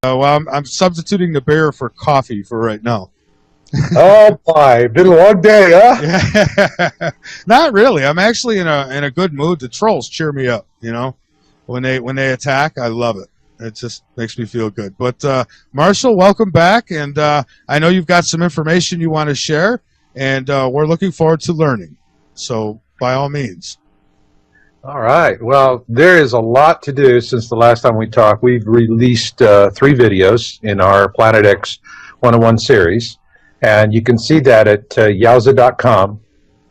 Well, I'm substituting the beer for coffee for right now. Oh boy, been a long day, huh? Yeah. Not really. I'm actually in a good mood. The trolls cheer me up. When they attack, I love it. It just makes me feel good. But Marshall, welcome back, and I know you've got some information you want to share, and we're looking forward to learning. So by all means. All right. Well, there is a lot to do since the last time we talked. We've released 3 videos in our Planet X 101 series, and you can see that at yowza.com,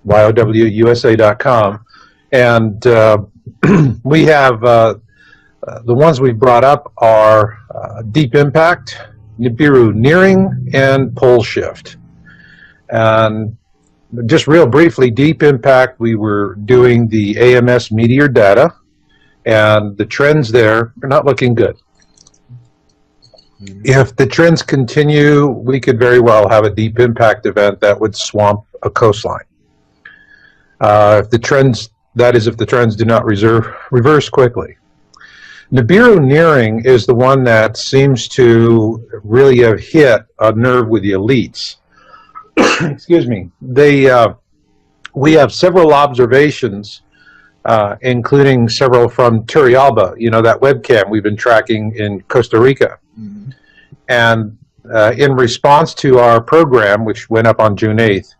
YOWUSA.com, and we have the ones we brought up are Deep Impact, Nibiru Nearing, and Pole Shift. And just real briefly, Deep Impact, we were doing the AMS meteor data, and the trends there are not looking good. If the trends continue, we could very well have a deep impact event that would swamp a coastline. If the trends do not reverse quickly. Nibiru Nearing is the one that seems to really have hit a nerve with the elites. Excuse me. We have several observations, including several from Turrialba, that webcam we've been tracking in Costa Rica. Mm-hmm. And in response to our program, which went up on June 8th,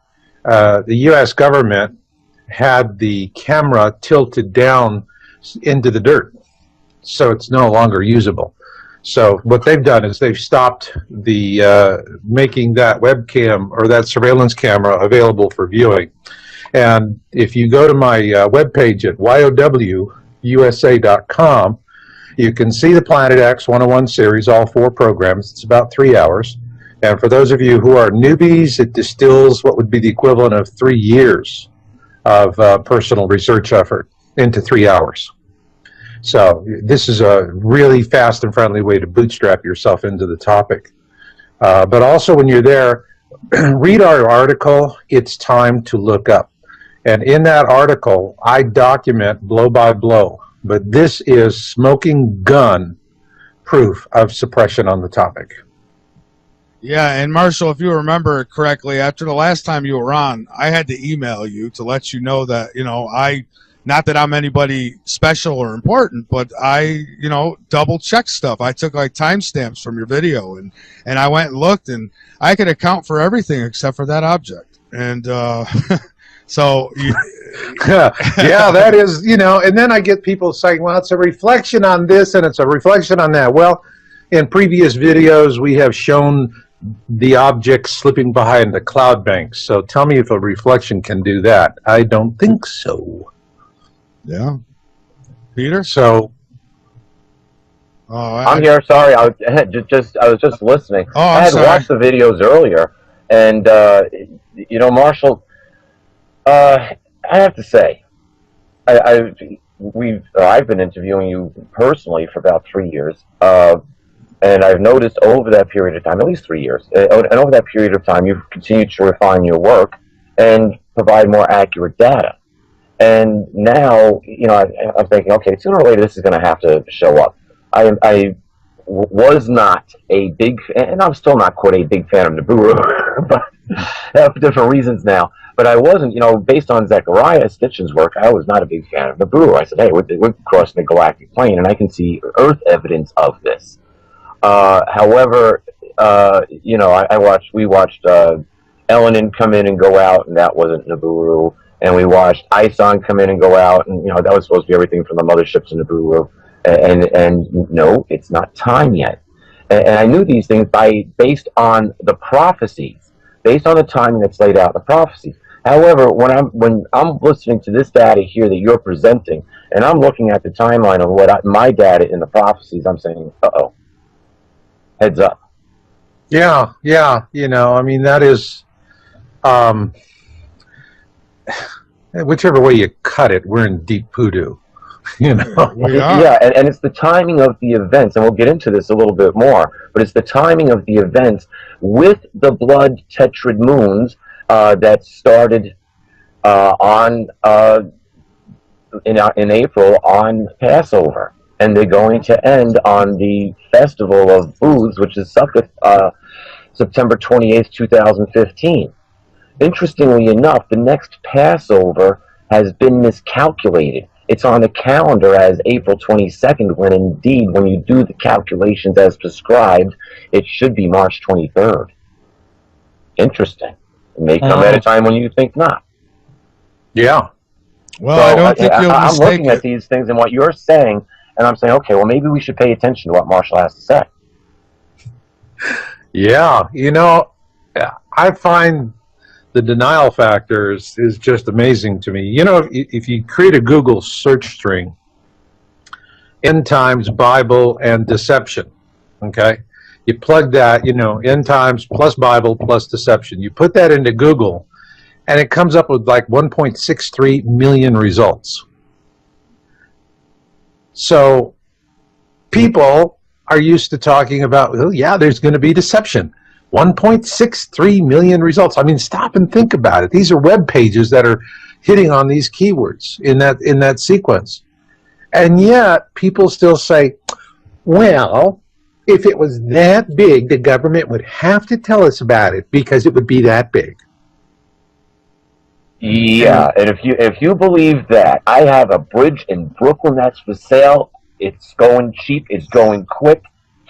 the U.S. government had the camera tilted down into the dirt, so it's no longer usable. So what they've done is they've stopped the making that webcam or that surveillance camera available for viewing. And if you go to my webpage at YOWUSA.com, you can see the Planet X 101 series, all 4 programs. It's about 3 hours. And for those of you who are newbies, it distills what would be the equivalent of 3 years of personal research effort into 3 hours. So this is a really fast and friendly way to bootstrap yourself into the topic. But also when you're there, read our article, It's Time to Look Up. And in that article, I document blow by blow. But this is smoking gun proof of suppression on the topic. Yeah, and Marshall, if you remember correctly, after the last time you were on, I had to email you to let you know that, not that I'm anybody special or important, but I, double check stuff. I took like timestamps from your video and I went and looked, and I could account for everything except for that object. And so, yeah, that is, and then I get people saying, well, it's a reflection on this and it's a reflection on that. Well, in previous videos, we have shown the object slipping behind the cloud banks. So tell me if a reflection can do that. I don't think so. Yeah. Peter? So I'm here. Sorry, I was just listening. Oh, I had watched the videos earlier, and Marshall, I have to say, I've been interviewing you personally for about 3 years, and I've noticed over that period of time, at least 3 years, and over that period of time, you've continued to refine your work and provide more accurate data. And now, I'm thinking, okay, sooner or later this is going to have to show up. I was not a big, and I'm still not quite a big fan of Nibiru, but for different reasons now. But I wasn't, based on Zechariah Stitchin's work, I was not a big fan of Nibiru. I said, hey, we're crossing the galactic plane, and I can see Earth evidence of this. However, we watched Elenin come in and go out, and that wasn't Nibiru. And we watched Ison come in and go out, and that was supposed to be everything from the mothership to Nibiru. And no, it's not time yet. And I knew these things based on the prophecies, based on the timing that's laid out in the prophecies. However, when I'm listening to this data here that you're presenting, and I'm looking at the timeline of my data in the prophecies, I'm saying, uh-oh, heads up. Yeah, that is, whichever way you cut it, we're in deep poodoo. We are. Yeah, and it's the timing of the events, and we'll get into this a little bit more, but it's the timing of the events with the blood tetrad moons that started in April on Passover. and they're going to end on the Festival of Booths, which is September 28th, 2015. Interestingly enough, the next Passover has been miscalculated. It's on the calendar as April 22nd, when indeed, when you do the calculations as prescribed, it should be March 23rd. Interesting. It may come at a time when you think not. Yeah. Well, So I don't think you'll I'm mistake looking at it. these things and what you're saying, and I'm saying, okay, well, maybe we should pay attention to what Marshall has to say. Yeah. You know, I find the denial factor is just amazing to me. You know, if you create a Google search string, end times, Bible, and deception, okay? You plug that, you know, end times plus Bible plus deception. You put that into Google, and it comes up with like 1.63 million results. So people are used to talking about, well, yeah, there's going to be deception. 1.63 million results. I mean, stop and think about it. These are web pages that are hitting on these keywords in that sequence. And yet people still say, well, if it was that big, the government would have to tell us about it because it would be that big. Yeah, and if you believe that, I have a bridge in Brooklyn that's for sale. It's going cheap. It's going quick.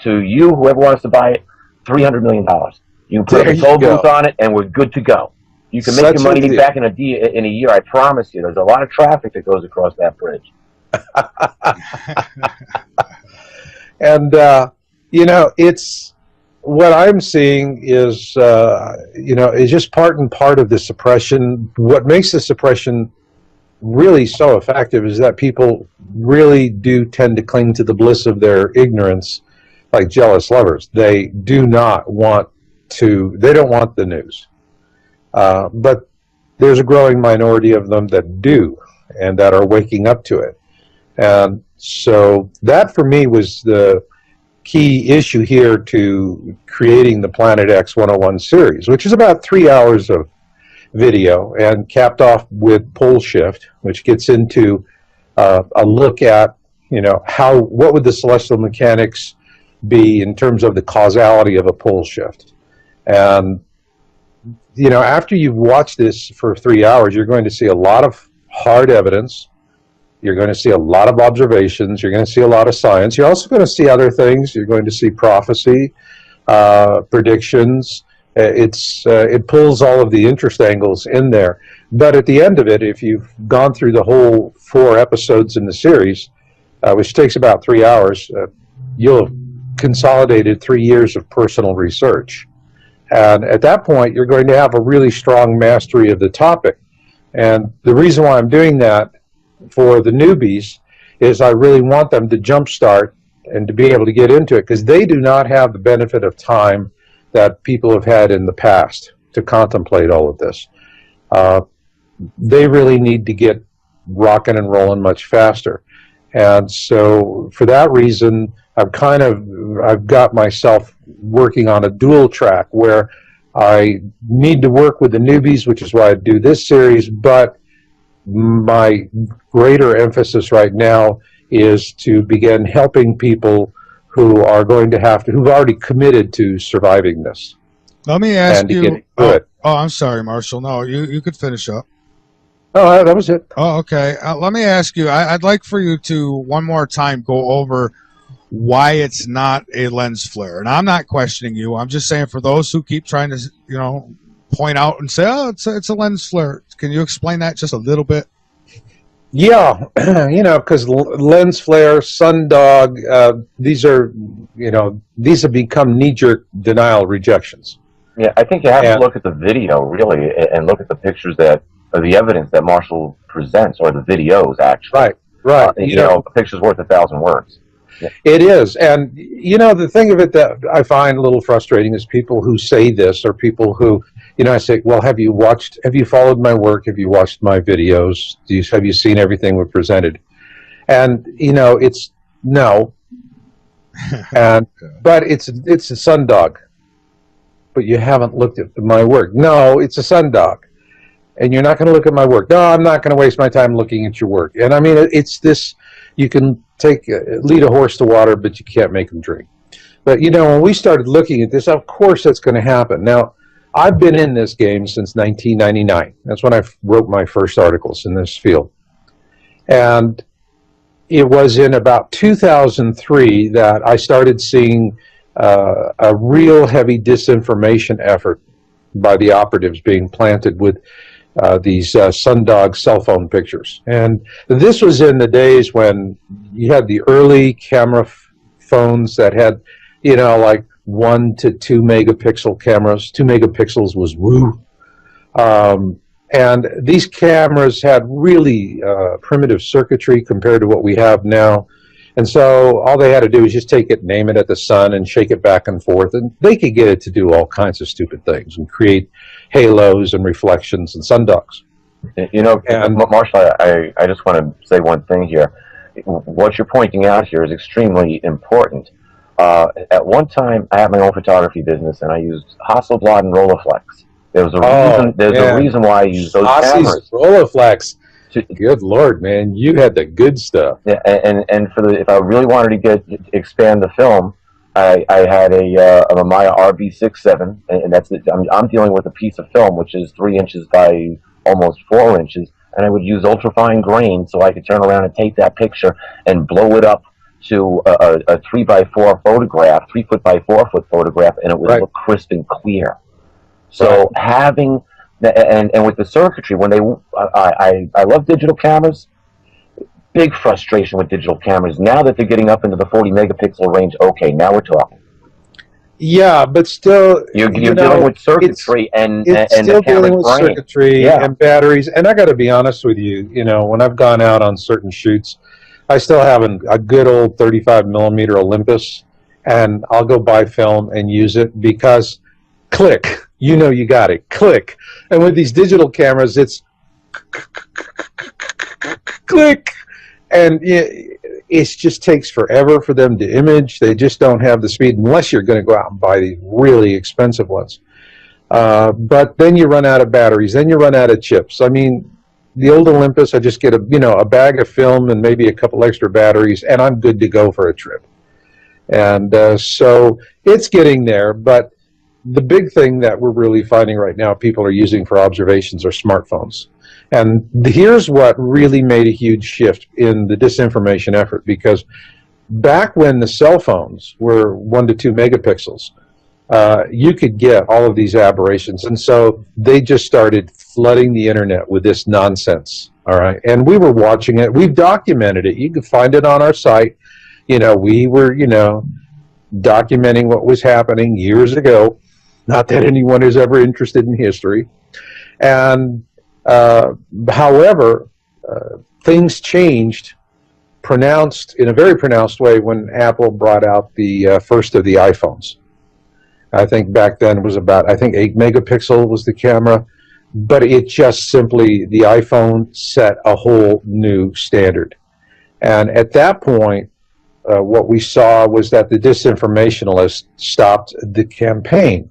To you, whoever wants to buy it, $300 million. You can put a toll booth on it, and we're good to go. You can make your money back in a year. I promise you. There's a lot of traffic that goes across that bridge. And you know, it's what I'm seeing is you know, is just part and part of the suppression. What makes the suppression really so effective is that people really do tend to cling to the bliss of their ignorance, like jealous lovers. They do not want to. They don't want the news, but there's a growing minority of them that do, and that are waking up to it. And so that for me was the key issue here to creating the Planet X 101 series, which is about 3 hours of video and capped off with Pole Shift, which gets into a look at, you know, what would the celestial mechanics be in terms of the causality of a pole shift. And, you know, after you've watched this for 3 hours, you're going to see a lot of hard evidence. You're going to see a lot of observations. You're going to see a lot of science. You're also going to see other things. You're going to see prophecy, predictions. It pulls all of the interest angles in there. But at the end of it, if you've gone through the whole 4 episodes in the series, which takes about 3 hours, you'll have consolidated 3 years of personal research. And at that point, you're going to have a really strong mastery of the topic. And the reason why I'm doing that for the newbies is I really want them to jumpstart and to be able to get into it, because they do not have the benefit of time that people have had in the past to contemplate all of this. They really need to get rocking and rolling much faster. And so for that reason, I've got myself working on a dual track where I need to work with the newbies, which is why I do this series, but my greater emphasis right now is to begin helping people who are going to who've already committed to surviving this. Let me ask you. Oh, I'm sorry, Marshall. No, you could finish up. Oh, that was it. Oh, okay. Let me ask you. I'd like for you to one more time go over why it's not a lens flare. And I'm not questioning you. I'm just saying for those who keep trying to, you know, point out and say, oh, it's a lens flare. Can you explain that just a little bit? Yeah, you know, because lens flare, sundog, these are, you know, these have become knee-jerk denial rejections. Yeah, I think you have to look at the video, really, and look at the pictures or the evidence that Marshall presents, or the videos, actually. Right. You know, a picture's worth 1,000 words. Yeah. It is. And, you know, the thing of it that I find a little frustrating is people who say this, or people who, you know, I say, well, have you followed my work? Have you watched my videos? Have you seen everything we've presented? And, you know, it's no. But it's a sundog. But you haven't looked at my work. No, it's a sundog. and you're not going to look at my work. No, I'm not going to waste my time looking at your work. And I mean, it's this, you can lead a horse to water, but you can't make him drink. But, you know, when we started looking at this, of course that's going to happen. Now, I've been in this game since 1999. That's when I wrote my first articles in this field. And it was in about 2003 that I started seeing a real heavy disinformation effort by the operatives being planted with these sundog cell phone pictures. And this was in the days when you had the early camera phones that had, you know, like 1 to 2 megapixel cameras. 2 megapixels was woo. And these cameras had really primitive circuitry compared to what we have now. And so all they had to do was just take it, name it at the sun, and shake it back and forth. And they could get it to do all kinds of stupid things and create halos and reflections and sundogs. You know, and Marshall, I just want to say one thing here. What you're pointing out here is extremely important. At one time, I had my own photography business, and I used Hasselblad and Rolleiflex. There's a reason why I use those cameras. Rolleiflex. Good Lord, man, you had the good stuff. Yeah, and if I really wanted to expand the film, I had a Mamiya RB67, and that's I'm dealing with a piece of film which is 3 inches by almost 4 inches, and I would use ultrafine grain so I could turn around and take that picture and blow it up to a 3x4 photograph, 3 foot by 4 foot photograph, and it would look crisp and clear. So having and with the circuitry, when I love digital cameras. Big frustration with digital cameras. Now that they're getting up into the 40 megapixel range, okay, now we're talking. Yeah, but still, you're dealing with circuitry and still the camera's dealing with brain. circuitry and batteries. And I got to be honest with you, you know, when I've gone out on certain shoots, I still have a good old 35 millimeter Olympus, and I'll go buy film and use it because click. You know you got it. Click. And with these digital cameras, it's click. And it just takes forever for them to image. They just don't have the speed unless you're going to go out and buy these really expensive ones. But then you run out of batteries. Then you run out of chips. I mean, the old Olympus, I just get a bag of film and maybe a couple extra batteries, and I'm good to go for a trip. And so it's getting there, but the big thing that we're really finding right now people are using for observations are smartphones. And here's what really made a huge shift in the disinformation effort, because back when the cell phones were 1 to 2 megapixels, you could get all of these aberrations. And so they just started flooding the internet with this nonsense. All right. And we were watching it. We've documented it. You can find it on our site. You know, we were, documenting what was happening years ago. Not that anyone is ever interested in history. And however, things changed in a very pronounced way when Apple brought out the first of the iPhones. I think back then it was about, 8 megapixel was the camera, but it just simply, the iPhone set a whole new standard. And at that point, what we saw was that the disinformationalists stopped the campaign.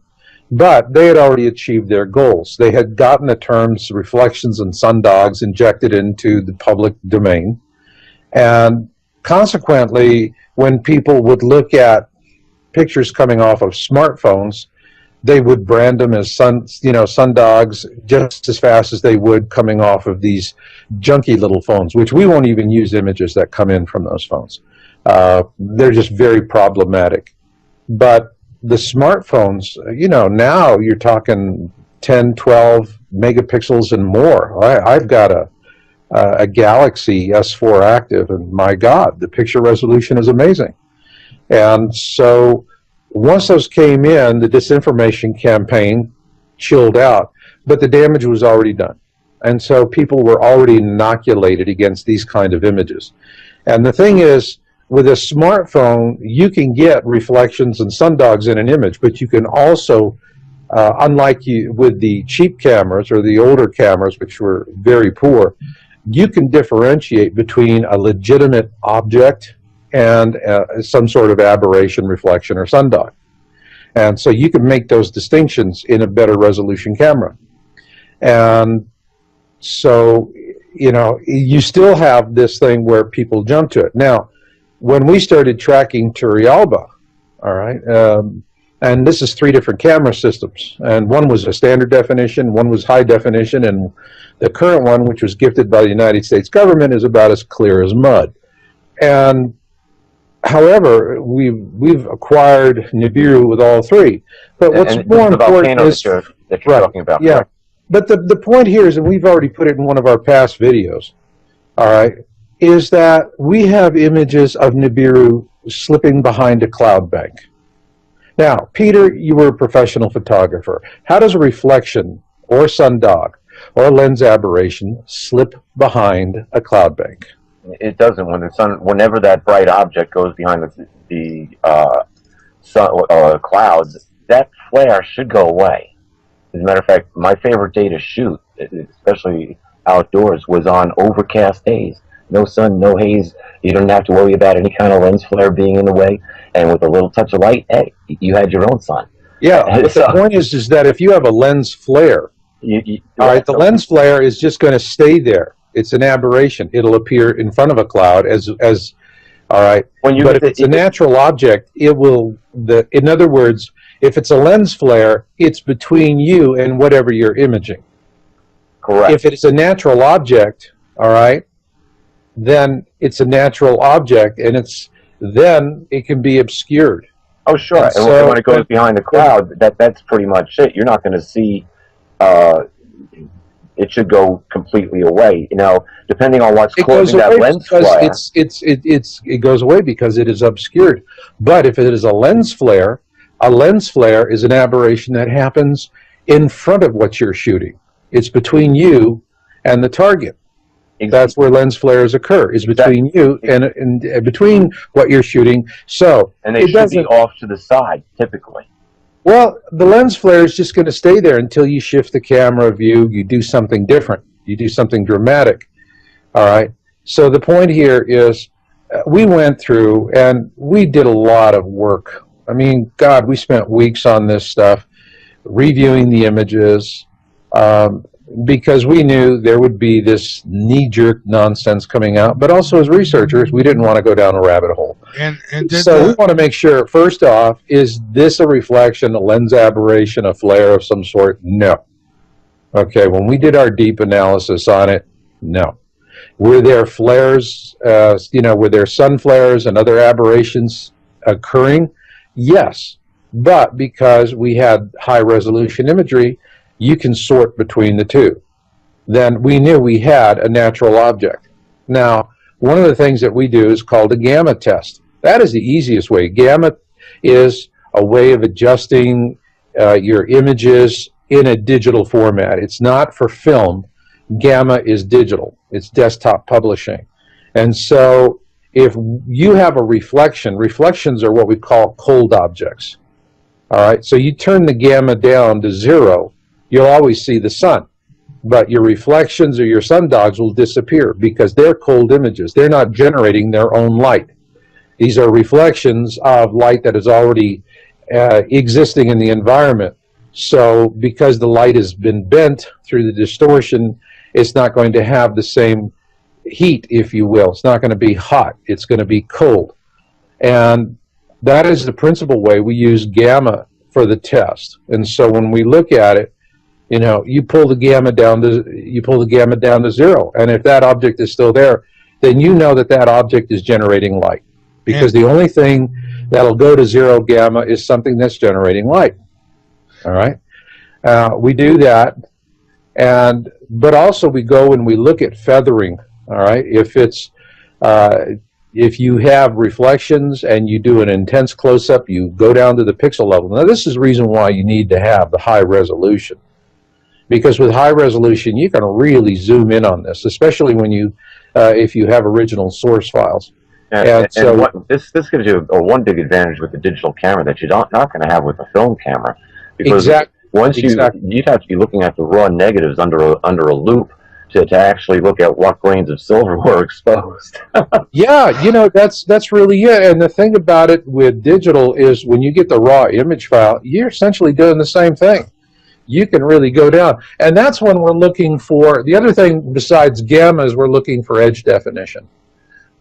But they had already achieved their goals. They had gotten the terms reflections and sundogs injected into the public domain. And consequently, when people would look at pictures coming off of smartphones, they would brand them as sundogs just as fast as they would coming off of these junky little phones, which we won't even use images that come in from those phones. They're just very problematic. But the smartphones, now you're talking 10, 12 megapixels and more. I've got a Galaxy S4 Active, and my God, the picture resolution is amazing. And so once those came in, the disinformation campaign chilled out, but the damage was already done. And so people were already inoculated against these kind of images. And the thing is, with a smartphone, you can get reflections and sundogs in an image, but you can also, unlike with the cheap cameras or the older cameras, which were very poor, you can differentiate between a legitimate object and some sort of aberration, reflection, or sundog. And so you can make those distinctions in a better resolution camera. And So, you know, you still have this thing where people jump to it. Now, when we started tracking Turrialba, all right, and this is 3 different camera systems, and one was a standard definition, one was high definition, and the current one, which was gifted by the United States government, is about as clear as mud. And however, we've acquired Nibiru with all 3. But what's more important is that you're right, talking about. yeah. But the point here is, and we've already put it in one of our past videos, all right, is that we have images of Nibiru slipping behind a cloud bank. Now, Peter, you were a professional photographer. How does a reflection or sundog or lens aberration slip behind a cloud bank? It doesn't. When the sun, whenever that bright object goes behind the sun or clouds, that flare should go away. As a matter of fact, my favorite day to shoot, especially outdoors, was on overcast days. No sun, no haze. You don't have to worry about any kind of lens flare being in the way. And with a little touch of light, hey, you had your own sun. Yeah, but the point is that if you have a lens flare, all right, the lens flare is just going to stay there. It's an aberration. It'll appear in front of a cloud as all right. But if it's a natural object, it will. In other words, if it's a lens flare, it's between you and whatever you're imaging. Correct. If it's a natural object, all right, then it's a natural object, and then it can be obscured. Oh, sure. And so, when it goes behind the cloud, that's pretty much it. You're not going to see. It should go completely away. You know, depending on what's causing that lens flare. It goes away because it is obscured. But if it is a lens flare is an aberration that happens in front of what you're shooting. It's between you and the target. Exactly. That's where lens flares occur, is between you and between what you're shooting. So, and they should be off to the side, typically. Well, the lens flare is just going to stay there until you shift the camera view, you do something different, you do something dramatic. All right? So the point here is we went through and we did a lot of work. I mean, God, we spent weeks on this stuff, reviewing the images, because we knew there would be this knee-jerk nonsense coming out. But also as researchers, we didn't want to go down a rabbit hole. So we want to make sure, first off, is this a reflection, a lens aberration, a flare of some sort? No. Okay, when we did our deep analysis on it, no. Were there flares, were there sun flares and other aberrations occurring? Yes. But because we had high-resolution imagery, you can sort between the two. Then we knew we had a natural object. Now, one of the things that we do is called a gamma test. That is the easiest way. Gamma is a way of adjusting your images in a digital format. It's not for film. Gamma is digital. It's desktop publishing. And so if you have a reflection, reflections are what we call cold objects. All right, so you turn the gamma down to 0, you'll always see the sun. But your reflections or your sundogs will disappear because they're cold images. They're not generating their own light. These are reflections of light that is already existing in the environment. So because the light has been bent through the distortion, it's not going to have the same heat, if you will. It's not going to be hot. It's going to be cold. And that is the principal way we use gamma for the test. And so when we look at it, you pull the gamma down to 0, and if that object is still there, then you know that object is generating light, because the only thing that'll go to 0 gamma is something that's generating light. All right, we do that, but also we go and we look at feathering. All right, if you have reflections and you do an intense close-up, you go down to the pixel level. Now, this is the reason why you need to have the high resolution. Because with high resolution, you can really zoom in on this, especially when if you have original source files. This gives you one big advantage with the digital camera that you're not going to have with a film camera. Because you'd have to be looking at the raw negatives under a loop to actually look at what grains of silver were exposed. Yeah, that's really it. And the thing about it with digital is when you get the raw image file, you're essentially doing the same thing. you can really go down. And that's when we're looking for, the other thing besides gamma is we're looking for edge definition.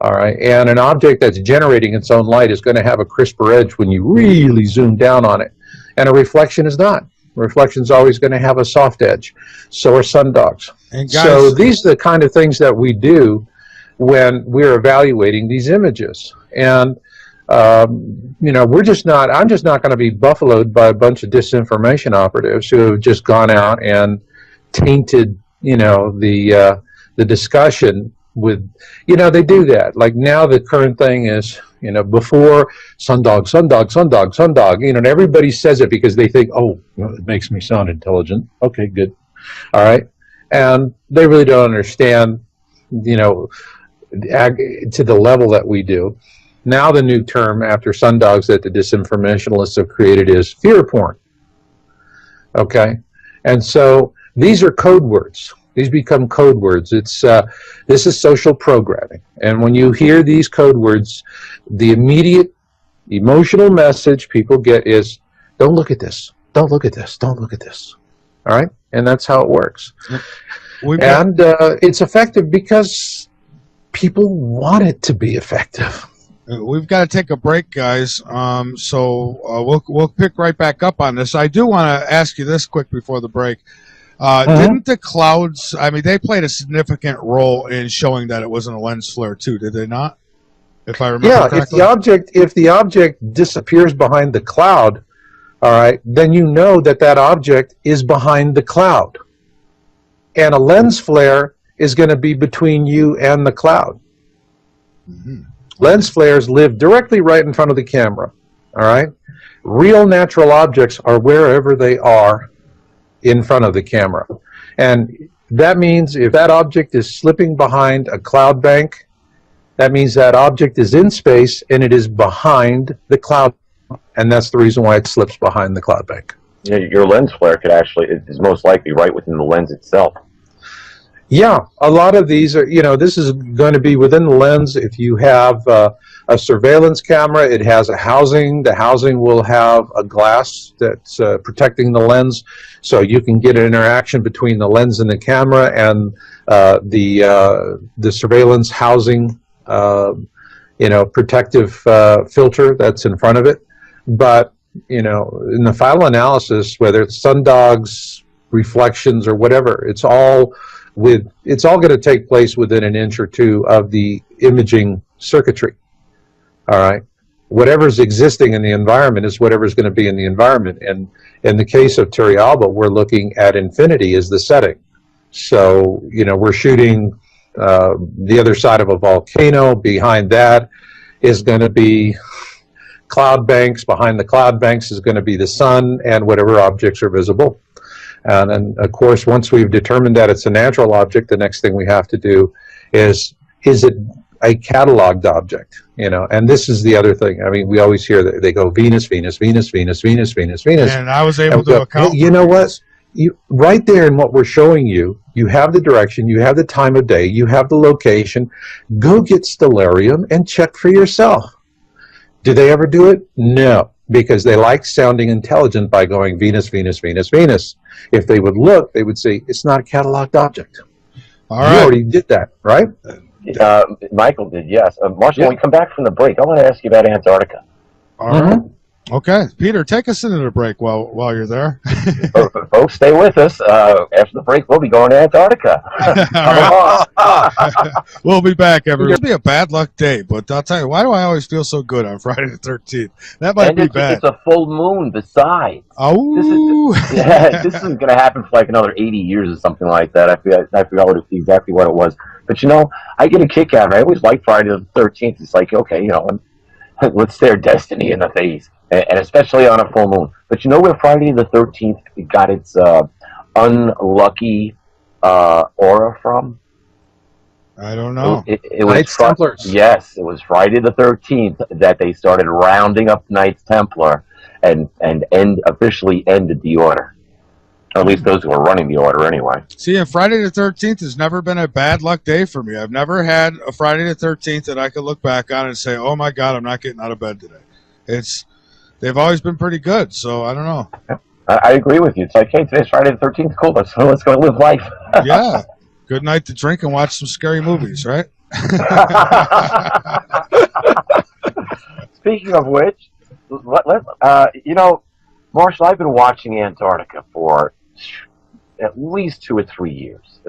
All right, and an object that's generating its own light is going to have a crisper edge when you really zoom down on it. And a reflection is not. A reflection is always going to have a soft edge. So are sundogs. And guys, so these are the kind of things that we do when we're evaluating these images. And you know, we're just not, I'm just not going to be buffaloed by a bunch of disinformation operatives who have just gone out and tainted, you know, the discussion with, you know, they do that. Like now the current thing is, you know, before sundog, sundog, sundog, sundog, you know, and everybody says it because they think, oh, well, it makes me sound intelligent. Okay, good. All right. And they really don't understand, you know, to the level that we do. Now the new term after sundogs that the disinformationalists have created is fear porn. Okay? And so these are code words. These become code words. It's this is social programming. And when you hear these code words, the immediate emotional message people get is, don't look at this. Don't look at this. Don't look at this. All right? And that's how it works. And it's effective because people want it to be effective. We've got to take a break, guys. So we'll pick right back up on this. I do want to ask you this quick before the break. Didn't the clouds? I mean, they played a significant role in showing that it wasn't a lens flare, too. Did they not? If I remember correctly. If the object disappears behind the cloud, all right, then you know that that object is behind the cloud, and a lens flare is going to be between you and the cloud. Mm-hmm. Lens flares live directly right in front of the camera, all right? Real natural objects are wherever they are in front of the camera. And that means if that object is slipping behind a cloud bank, that means that object is in space and it is behind the cloud. And that's the reason why it slips behind the cloud bank. Yeah, your lens flare could actually, is most likely right within the lens itself. Yeah, a lot of these are, you know, this is going to be within the lens. If you have a surveillance camera, it has a housing. The housing will have a glass that's protecting the lens, so you can get an interaction between the lens and the camera and the surveillance housing, you know, protective filter that's in front of it. But, you know, in the final analysis, whether it's sundogs, reflections, or whatever, it's all going to take place within an inch or two of the imaging circuitry. All right, whatever's existing in the environment is whatever's going to be in the environment. And in the case of Turrialba, we're looking at infinity as the setting. So, you know, we're shooting the other side of a volcano. Behind that is going to be cloud banks. Behind the cloud banks is going to be the sun and whatever objects are visible. And then, of course, once we've determined that it's a natural object, the next thing we have to do is it a cataloged object? You know, and this is the other thing. I mean, we always hear that they go Venus, Venus, Venus, Venus, Venus, Venus, Venus. And I was able to account. You know what? Right there in what we're showing you, you have the direction, you have the time of day, you have the location. Go get Stellarium and check for yourself. Do they ever do it? No, because they like sounding intelligent by going Venus, Venus, Venus, Venus. If they would look, they would say, it's not a cataloged object. All right. You already did that, right? Michael did, yes. Marshall, when we come back from the break, I want to ask you about Antarctica. All right. Okay. Peter, take us into the break while you're there. Folks, stay with us. After the break, we'll be going to Antarctica. We'll be back, everyone. It'll be a bad luck day, but I'll tell you, why do I always feel so good on Friday the 13th? That might be bad. It's a full moon besides. Oh. This isn't going to happen for like another 80 years or something like that. I forgot exactly what it was. But, you know, I get a kick out of it. I always like Friday the 13th. It's like, okay, you know, let's stare destiny in the face. And especially on a full moon. But you know where Friday the 13th got its unlucky aura from? I don't know. It was Knights Templars. Yes, it was Friday the 13th that they started rounding up Knights Templar and officially ended the order. Or at least those who were running the order anyway. See, and Friday the 13th has never been a bad luck day for me. I've never had a Friday the 13th that I could look back on and say, oh my God, I'm not getting out of bed today. They've always been pretty good, so I don't know. I agree with you. It's like, hey, today's Friday the 13th. Cool. Let's go live life. Yeah. Good night to drink and watch some scary movies, right? Speaking of which, Marshall, I've been watching Antarctica for at least 2 or 3 years.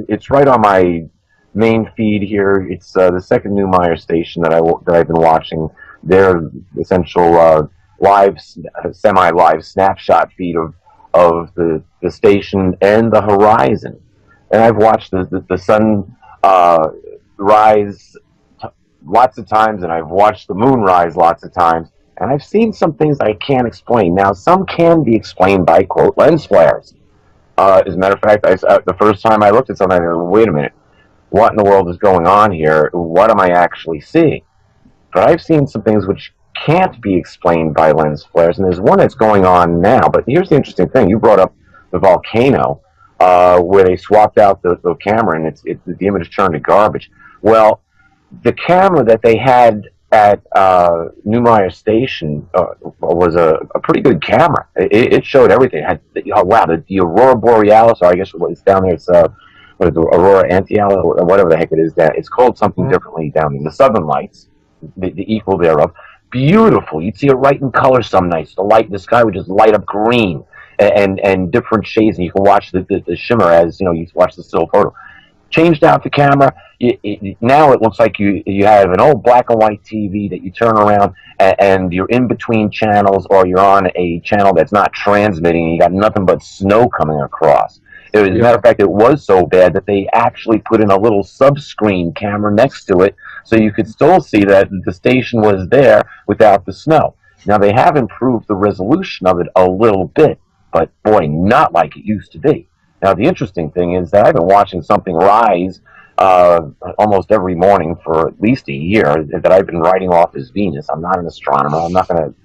It's right on my main feed here. It's the second Newmeyer station that I've been watching. Their essential live, semi-live snapshot feed of the station and the horizon. And I've watched the sun rise lots of times, and I've watched the moon rise lots of times, and I've seen some things I can't explain. Now, some can be explained by, quote, lens flares. As a matter of fact, the first time I looked at something, I go, wait a minute, what in the world is going on here? What am I actually seeing? But I've seen some things which can't be explained by lens flares, and there's one that's going on now. But here's the interesting thing. You brought up the volcano, where they swapped out the camera, and the image turned to garbage. Well, the camera that they had at Newmeyer Station was a pretty good camera. It showed everything. It had, the Aurora Borealis, or I guess it's down there. It's what is it, Aurora Antialis, or whatever the heck it is. That it's called something differently down there. The Southern Lights, the equal thereof. Beautiful. You'd see it right in color some nights. The sky would just light up green and different shades, and you can watch the shimmer as you watch the still photo. Changed out the camera. Now it looks like you have an old black and white TV that you turn around and you're in between channels, or you're on a channel that's not transmitting, and you got nothing but snow coming across. As a matter of fact, it was so bad that they actually put in a little sub-screen camera next to it, so you could still see that the station was there without the snow. Now, they have improved the resolution of it a little bit, but boy, not like it used to be. Now, the interesting thing is that I've been watching something rise almost every morning for at least a year that I've been writing off as Venus. I'm not an astronomer. I'm not going to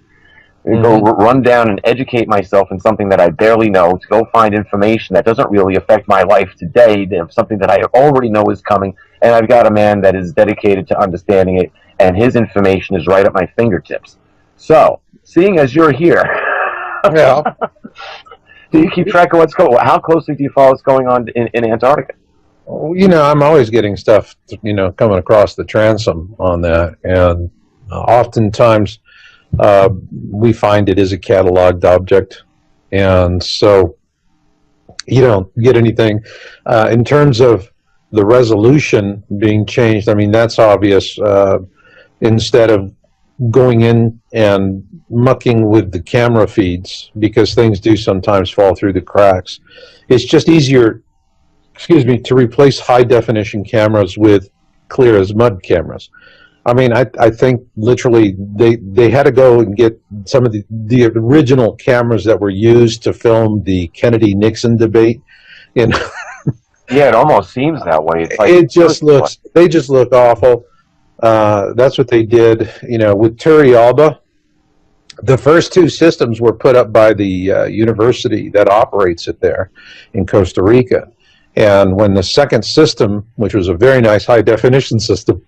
go run down and educate myself in something that I barely know to go find information that doesn't really affect my life today, something that I already know is coming, and I've got a man that is dedicated to understanding it, and his information is right at my fingertips. So, seeing as you're here, Yeah. do you keep track of how closely do you follow what's going on in Antarctica? I'm always getting stuff, coming across the transom on that, and oftentimes we find it is a cataloged object, and so you don't get anything. In terms of the resolution being changed, I mean, that's obvious. Instead of going in and mucking with the camera feeds, because things do sometimes fall through the cracks, it's just easier, to replace high-definition cameras with clear-as-mud cameras. I mean, I think literally they had to go and get some of the original cameras that were used to film the Kennedy-Nixon debate. Yeah, it almost seems that way. It's like, they just look awful. That's what they did, with Turrialba. The first two systems were put up by the university that operates it there in Costa Rica. And when the second system, which was a very nice high-definition system,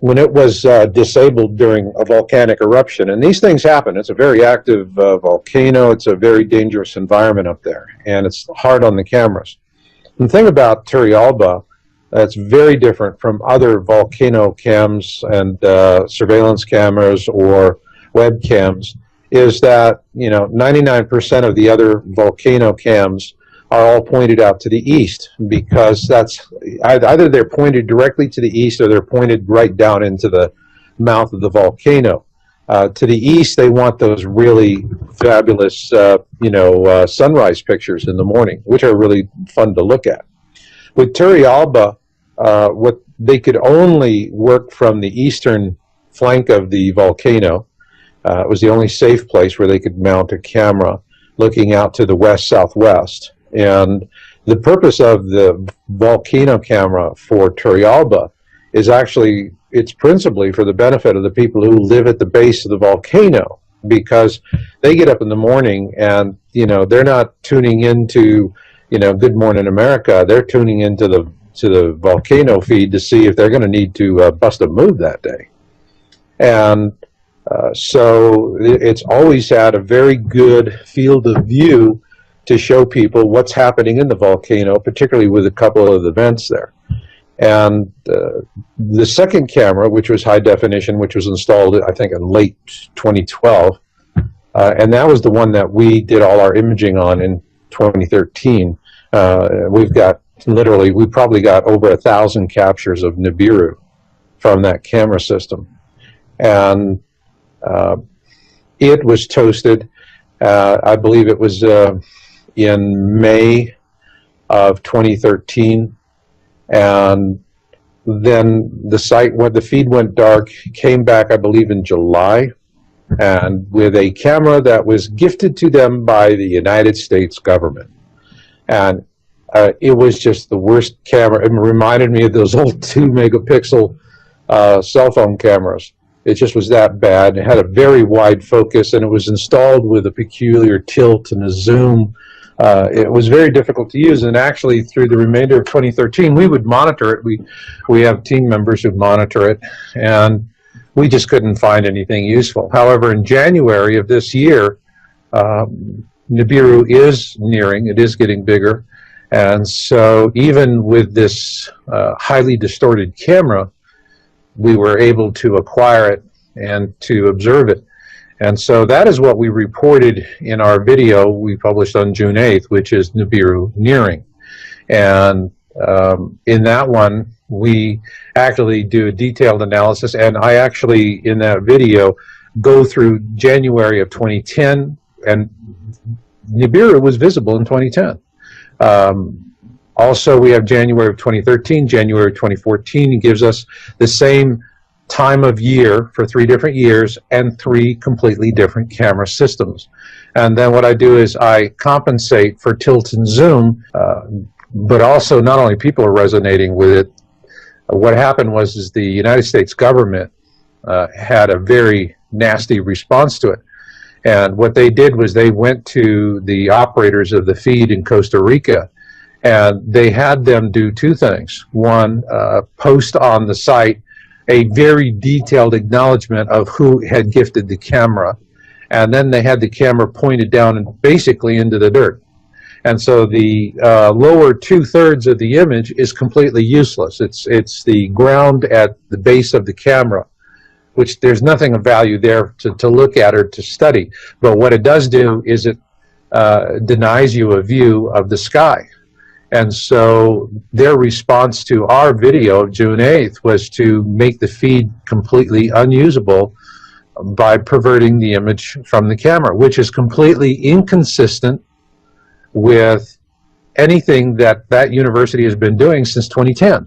when it was disabled during a volcanic eruption, and these things happen, it's a very active volcano, it's a very dangerous environment up there, and it's hard on the cameras. The thing about Turrialba that's very different from other volcano cams and surveillance cameras or webcams is that 99% of the other volcano cams are all pointed out to the east, because that's either they're pointed directly to the east or they're pointed right down into the mouth of the volcano. To the east, they want those really fabulous sunrise pictures in the morning, which are really fun to look at. With Turrialba, what they could only work from the eastern flank of the volcano. It was the only safe place where they could mount a camera looking out to the west-southwest. And the purpose of the volcano camera for Turrialba is actually, it's principally for the benefit of the people who live at the base of the volcano, because they get up in the morning and, they're not tuning into, Good Morning America. They're tuning into the volcano feed to see if they're going to need to bust a move that day. And So it's always had a very good field of view to show people what's happening in the volcano, particularly with a couple of the vents there. And the second camera, which was high definition, which was installed, I think, in late 2012, and that was the one that we did all our imaging on in 2013. We've got literally, we probably got over 1,000 captures of Nibiru from that camera system. And it was toasted, I believe it was in May of 2013. And then the site, when the feed went dark, came back, I believe, in July, and with a camera that was gifted to them by the United States government. And it was just the worst camera. It reminded me of those old 2-megapixel cell phone cameras. It just was that bad. It had a very wide focus, and it was installed with a peculiar tilt and a zoom. It was very difficult to use, and actually through the remainder of 2013 we would monitor it. We have team members who monitor it, and we just couldn't find anything useful. However, in January of this year, Nibiru is nearing, it is getting bigger, and so even with this highly distorted camera, we were able to acquire it and to observe it. And so that is what we reported in our video we published on June 8th, which is Nibiru nearing. And in that one, we actually do a detailed analysis, and I actually, in that video, go through January of 2010, and Nibiru was visible in 2010. Also, we have January of 2013, January of 2014. It gives us the same time of year for 3 different years and 3 completely different camera systems. And then what I do is I compensate for tilt and zoom, but also not only people are resonating with it. What happened was the United States government had a very nasty response to it. And what they did was they went to the operators of the feed in Costa Rica, and they had them do 2 things. One, post on the site a very detailed acknowledgement of who had gifted the camera, and then they had the camera pointed down and basically into the dirt. And so the lower 2/3 of the image is completely useless. It's the ground at the base of the camera, which there's nothing of value there to look at or to study. But what it does do is it denies you a view of the sky. And so their response to our video of June 8th was to make the feed completely unusable by perverting the image from the camera, which is completely inconsistent with anything that that university has been doing since 2010.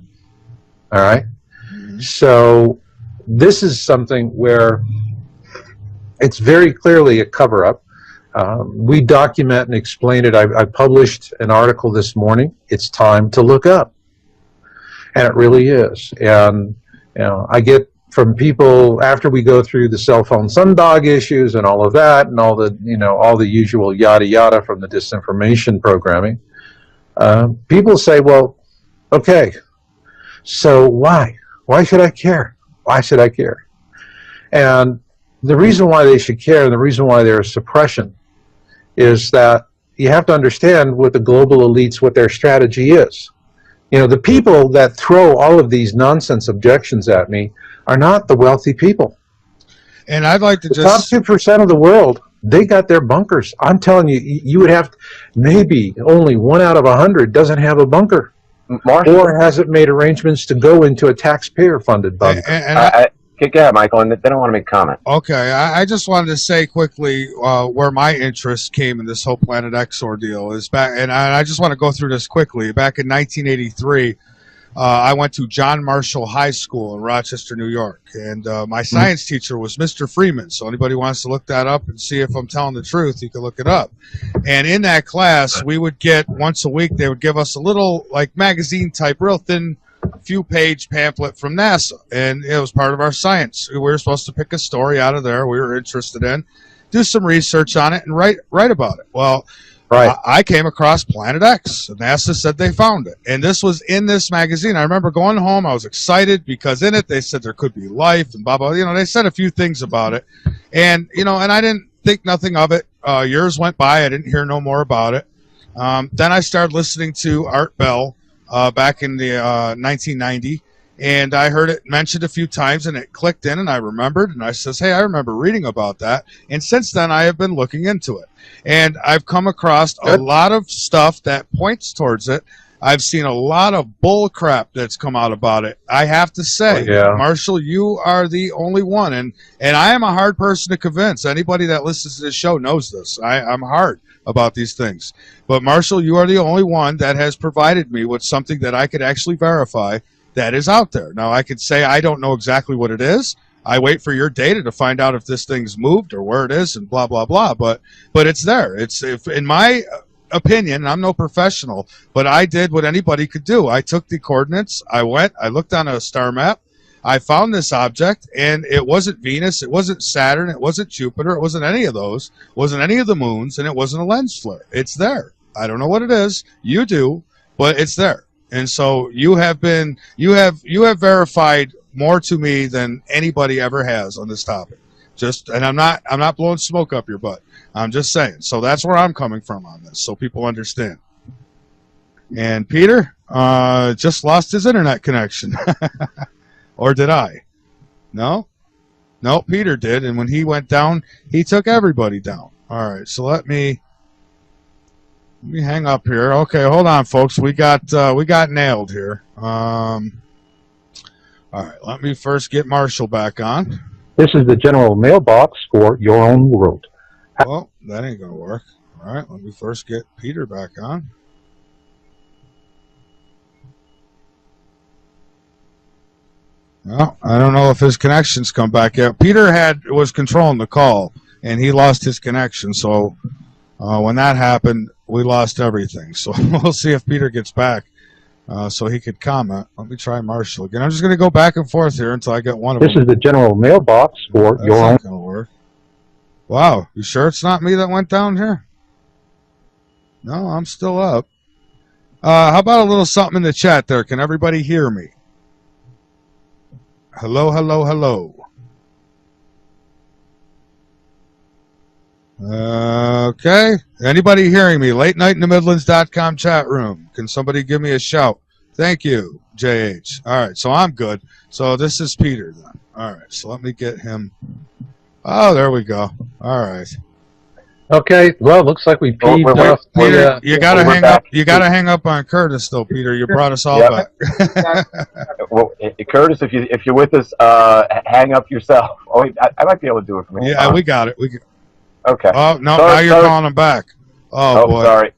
All right? So this is something where it's very clearly a cover-up. We document and explain it. I published an article this morning. It's time to look up, and it really is. And I get from people after we go through the cell phone sundog issues and all of that, and all the all the usual yada yada from the disinformation programming. People say, "Well, okay, so why? Why should I care? Why should I care?" And the reason why they should care, and the reason why there is suppression, is that you have to understand what the global elites, what their strategy is. The people that throw all of these nonsense objections at me are not the wealthy people. And I'd like to the top 2% of the world, they got their bunkers. I'm telling you, you would have maybe only 1 out of 100 doesn't have a bunker, or hasn't made arrangements to go into a taxpayer-funded bunker. Go ahead, Michael, and then I want to make a comment. Okay, I just wanted to say quickly where my interest came in this whole Planet X ordeal is back, and I just want to go through this quickly. Back in 1983, I went to John Marshall High School in Rochester, New York, and my science teacher was Mr. Freeman. So anybody wants to look that up and see if I'm telling the truth, you can look it up. And in that class, we would get once a week, they would give us a little like magazine type, real thin, few-page pamphlet from NASA, and it was part of our science. We were supposed to pick a story out of there we were interested in, do some research on it, and write about it. Well, Right. I came across Planet X. NASA said they found it. And this was in this magazine. I remember going home. I was excited because in it they said there could be life and blah, blah. You know, they said a few things about it. And, you know, and I didn't think nothing of it. Years went by. I didn't hear no more about it. Then I started listening to Art Bell back in the 1990. And I heard it mentioned a few times, and it clicked in, and I remembered, and I says, hey, I remember reading about that. And since then, I have been looking into it. And I've come across a lot of stuff that points towards it. I've seen a lot of bull crap that's come out about it. I have to say, Marshall, you are the only one. And I am a hard person to convince. Anybody that listens to this show knows this. I'm hard about these things. But, Marshall, you are the only one that has provided me with something that I could actually verify that is out there. Now, I could say I don't know exactly what it is. I wait for your data to find out if this thing's moved or where it is and blah, blah, blah. But it's there. It's, if, in my opinion, and I'm no professional, but I did what anybody could do. I took the coordinates. I went. I looked on a star map. I found this object, and it wasn't Venus. It wasn't Saturn. It wasn't Jupiter. It wasn't any of those. It wasn't any of the moons, and it wasn't a lens flare. It's there. I don't know what it is. You do, but it's there. And so you have verified more to me than anybody ever has on this topic. And I'm not blowing smoke up your butt. I'm just saying. So that's where I'm coming from on this, so people understand. And Peter just lost his internet connection. Or did I? No, Peter did. And when he went down, he took everybody down. All right. So let me hang up here. Okay, hold on, folks. We got nailed here. All right, let me first get Marshall back on. This is the general mailbox for your own world. Well, that ain't gonna work. All right, let me first get Peter back on. Well, I don't know if his connection's come back yet. Peter was controlling the call, and he lost his connection. So when that happened, we lost everything. So we'll see if Peter gets back so he could comment. Let me try Marshall again. I'm just going to go back and forth here until I get one of them. This is the general mailbox for your own. That's not going to work. Wow, you sure it's not me that went down here? No, I'm still up. How about a little something in the chat there? Can everybody hear me? Hello, hello, hello. Okay. Anybody hearing me? LateNightInTheMidlands.com chat room. Can somebody give me a shout? Thank you, JH. All right, so I'm good. So this is Peter then. All right, so let me get him. Oh, there we go. All right. Okay. Well, looks like we peeved off. Peter, you gotta hang up. You gotta hang up on Curtis, though, Peter. You brought us all back. Well, Curtis, if you're with us, hang up yourself. Oh, I might be able to do it from here. Yeah, we got it. Okay. Oh no! Now you're calling him back. Oh boy. Sorry.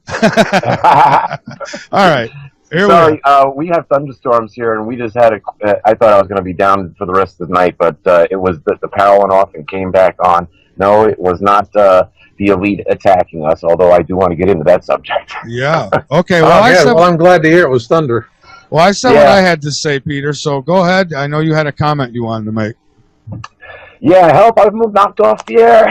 All right. Sorry. We have thunderstorms here, and we just had I thought I was going to be down for the rest of the night, but it was the power went off and came back on. No, it was not the elite attacking us. Although I do want to get into that subject. Yeah. Okay. Well, I'm glad to hear it was thunder. Well, I said what I had to say, Peter. So go ahead. I know you had a comment you wanted to make. Yeah, help! I've moved knocked off the air.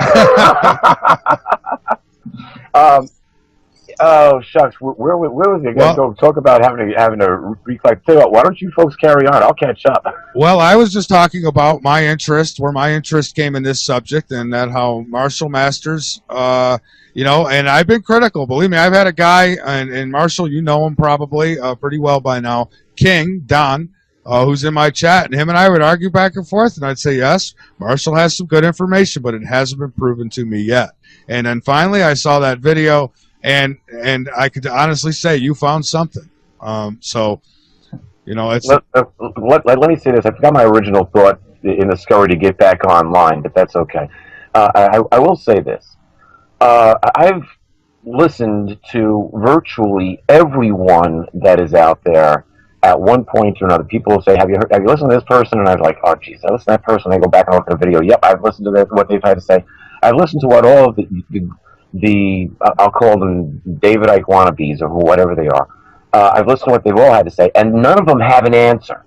Oh shucks, where was it? Go talk about having to reflect. Tell you what, why don't you folks carry on? I'll catch up. Well, I was just talking about my interest, where my interest came in this subject, and that how Marshall Masters, and I've been critical. Believe me, I've had a guy, and Marshall, you know him probably pretty well by now, King Don. Who's in my chat, and him and I would argue back and forth, and I'd say, yes, Marshall has some good information, but it hasn't been proven to me yet. And then finally I saw that video, and I could honestly say you found something. So, it's... Let me say this. I forgot my original thought in the scurry to get back online, but that's okay. I will say this. I've listened to virtually everyone that is out there at one point or another. People will say, have you listened to this person? And I was like, oh, geez, I listened to that person. They go back and look at the video. Yep, I've listened to what they've had to say. I've listened to what all of the I'll call them David Icke wannabes or whatever they are. I've listened to what they've all had to say, and none of them have an answer.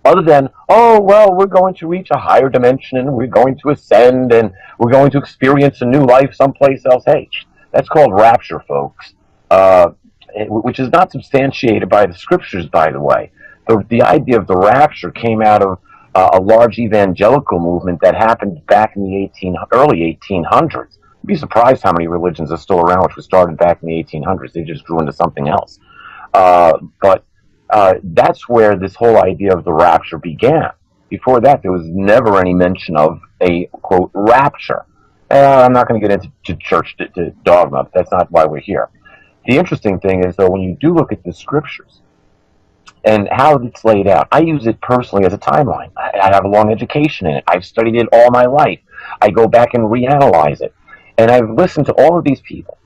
Other than, oh, well, we're going to reach a higher dimension, and we're going to ascend, and we're going to experience a new life someplace else. Hey, that's called rapture, folks. which is not substantiated by the scriptures, by the way. The idea of the rapture came out of a large evangelical movement that happened back in the early 1800s. You'd be surprised how many religions are still around, which was started back in the 1800s. They just grew into something else. But that's where this whole idea of the rapture began. Before that, there was never any mention of a, quote, rapture. I'm not going to get into church to dogma, but that's not why we're here. The interesting thing is, though, when you do look at the scriptures and how it's laid out, I use it personally as a timeline. I have a long education in it. I've studied it all my life. I go back and reanalyze it. And I've listened to all of these people.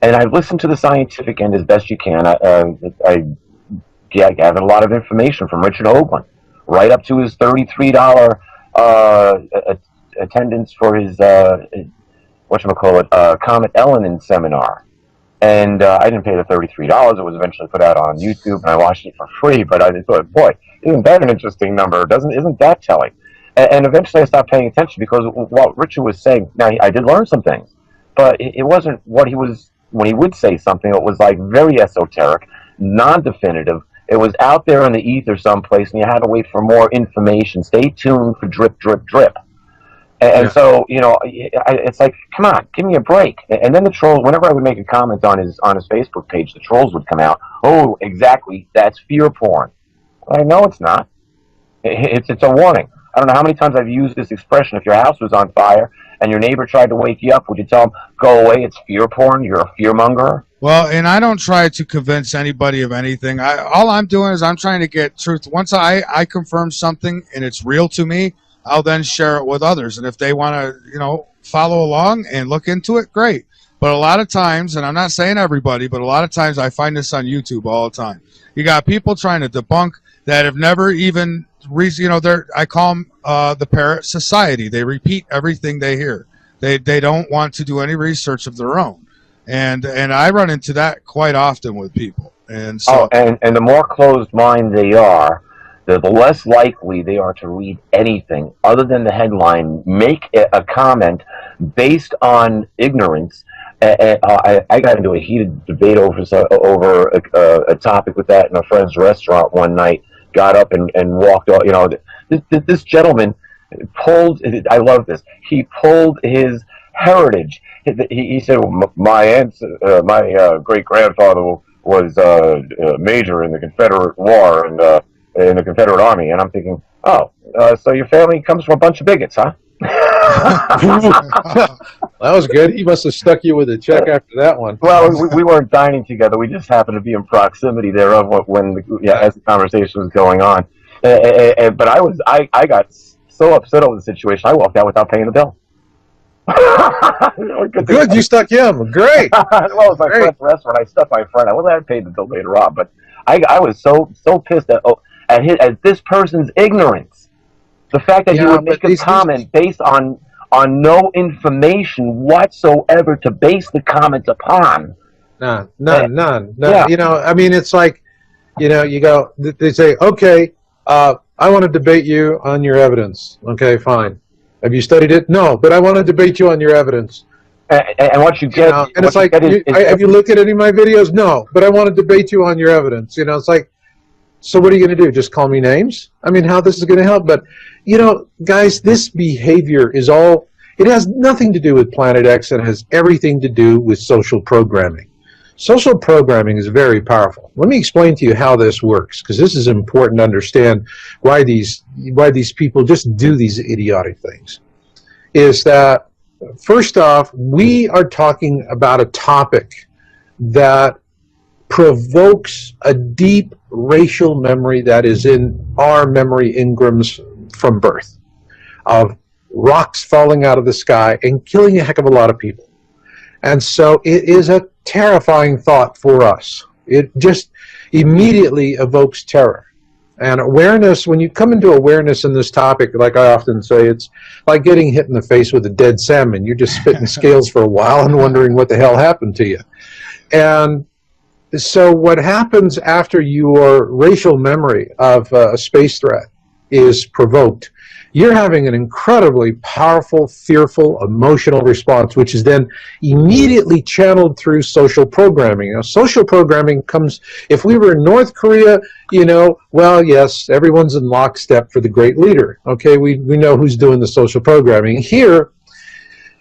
And I've listened to the scientific end as best you can. I gathered a lot of information from Richard Hoagland, right up to his $33 attendance for his Comet Ellen seminar. And I didn't pay the $33. It was eventually put out on YouTube, and I watched it for free. But I just thought, boy, isn't that an interesting number? Isn't that telling? And eventually I stopped paying attention because what Richard was saying, now I did learn some things, but it wasn't what he was, when he would say something, it was like very esoteric, non-definitive. It was out there in the ether someplace, and you had to wait for more information. Stay tuned for drip, drip, drip. And so, you know, it's like, come on, give me a break. And then the trolls, whenever I would make a comment on his Facebook page, the trolls would come out. Oh, exactly, that's fear porn. I know it's not. It's a warning. I don't know how many times I've used this expression. If your house was on fire and your neighbor tried to wake you up, would you tell him, go away, it's fear porn, you're a fearmonger? Well, and I don't try to convince anybody of anything. All I'm doing is I'm trying to get truth. Once I confirm something and it's real to me, I'll then share it with others. And if they want to, you know, follow along and look into it, great. But a lot of times, and I'm not saying everybody, but a lot of times I find this on YouTube all the time. You got people trying to debunk that have never even, you know, I call them the parrot society. They repeat everything they hear. They don't want to do any research of their own. And I run into that quite often with people. And so, and the more closed mind they are, the less likely they are to read anything other than the headline, make a comment based on ignorance. I got into a heated debate over a topic with that in a friend's restaurant one night. Got up and walked off. You know, this gentleman pulled. I love this. He pulled his heritage. He said, my great grandfather was a major in the Confederate War and in the Confederate Army. And I'm thinking, oh, so your family comes from a bunch of bigots, huh? That was good. He must have stuck you with a check after that one. Well, we weren't dining together. We just happened to be in proximity thereof as the conversation was going on. But I got so upset over the situation, I walked out without paying the bill. Good, you stuck him. Great. Well, it was my friend's restaurant. I stuck my friend. I would have paid the bill later on, but I was so pissed at this person's ignorance. The fact that he would make a comment based on no information whatsoever to base the comment upon. None. Yeah. You know, I mean, it's like, you know, they say, okay, I want to debate you on your evidence. Okay, fine. Have you studied it? No, but I want to debate you on your evidence. And what you get, you know, and it's like, have you looked at any of my videos? No, but I want to debate you on your evidence. You know, it's like, so what are you going to do? Just call me names? I mean, how this is going to help? But, you know, guys, this behavior is it has nothing to do with Planet X and has everything to do with social programming. Social programming is very powerful. Let me explain to you how this works, because this is important to understand why these people just do these idiotic things. Is that, first off, we are talking about a topic that provokes a deep racial memory that is in our memory engrams from birth, of rocks falling out of the sky and killing a heck of a lot of people. And so it is a terrifying thought for us. It just immediately evokes terror. And awareness, when you come into awareness in this topic, like I often say, it's like getting hit in the face with a dead salmon. You're just spitting scales for a while and wondering what the hell happened to you. And so what happens after your racial memory of a space threat is provoked you're having an incredibly powerful, fearful, emotional response, which is then immediately channeled through social programming. Now, social programming comes, if we were in North Korea, well, yes, everyone's in lockstep for the great leader. Okay, we know who's doing the social programming. Here,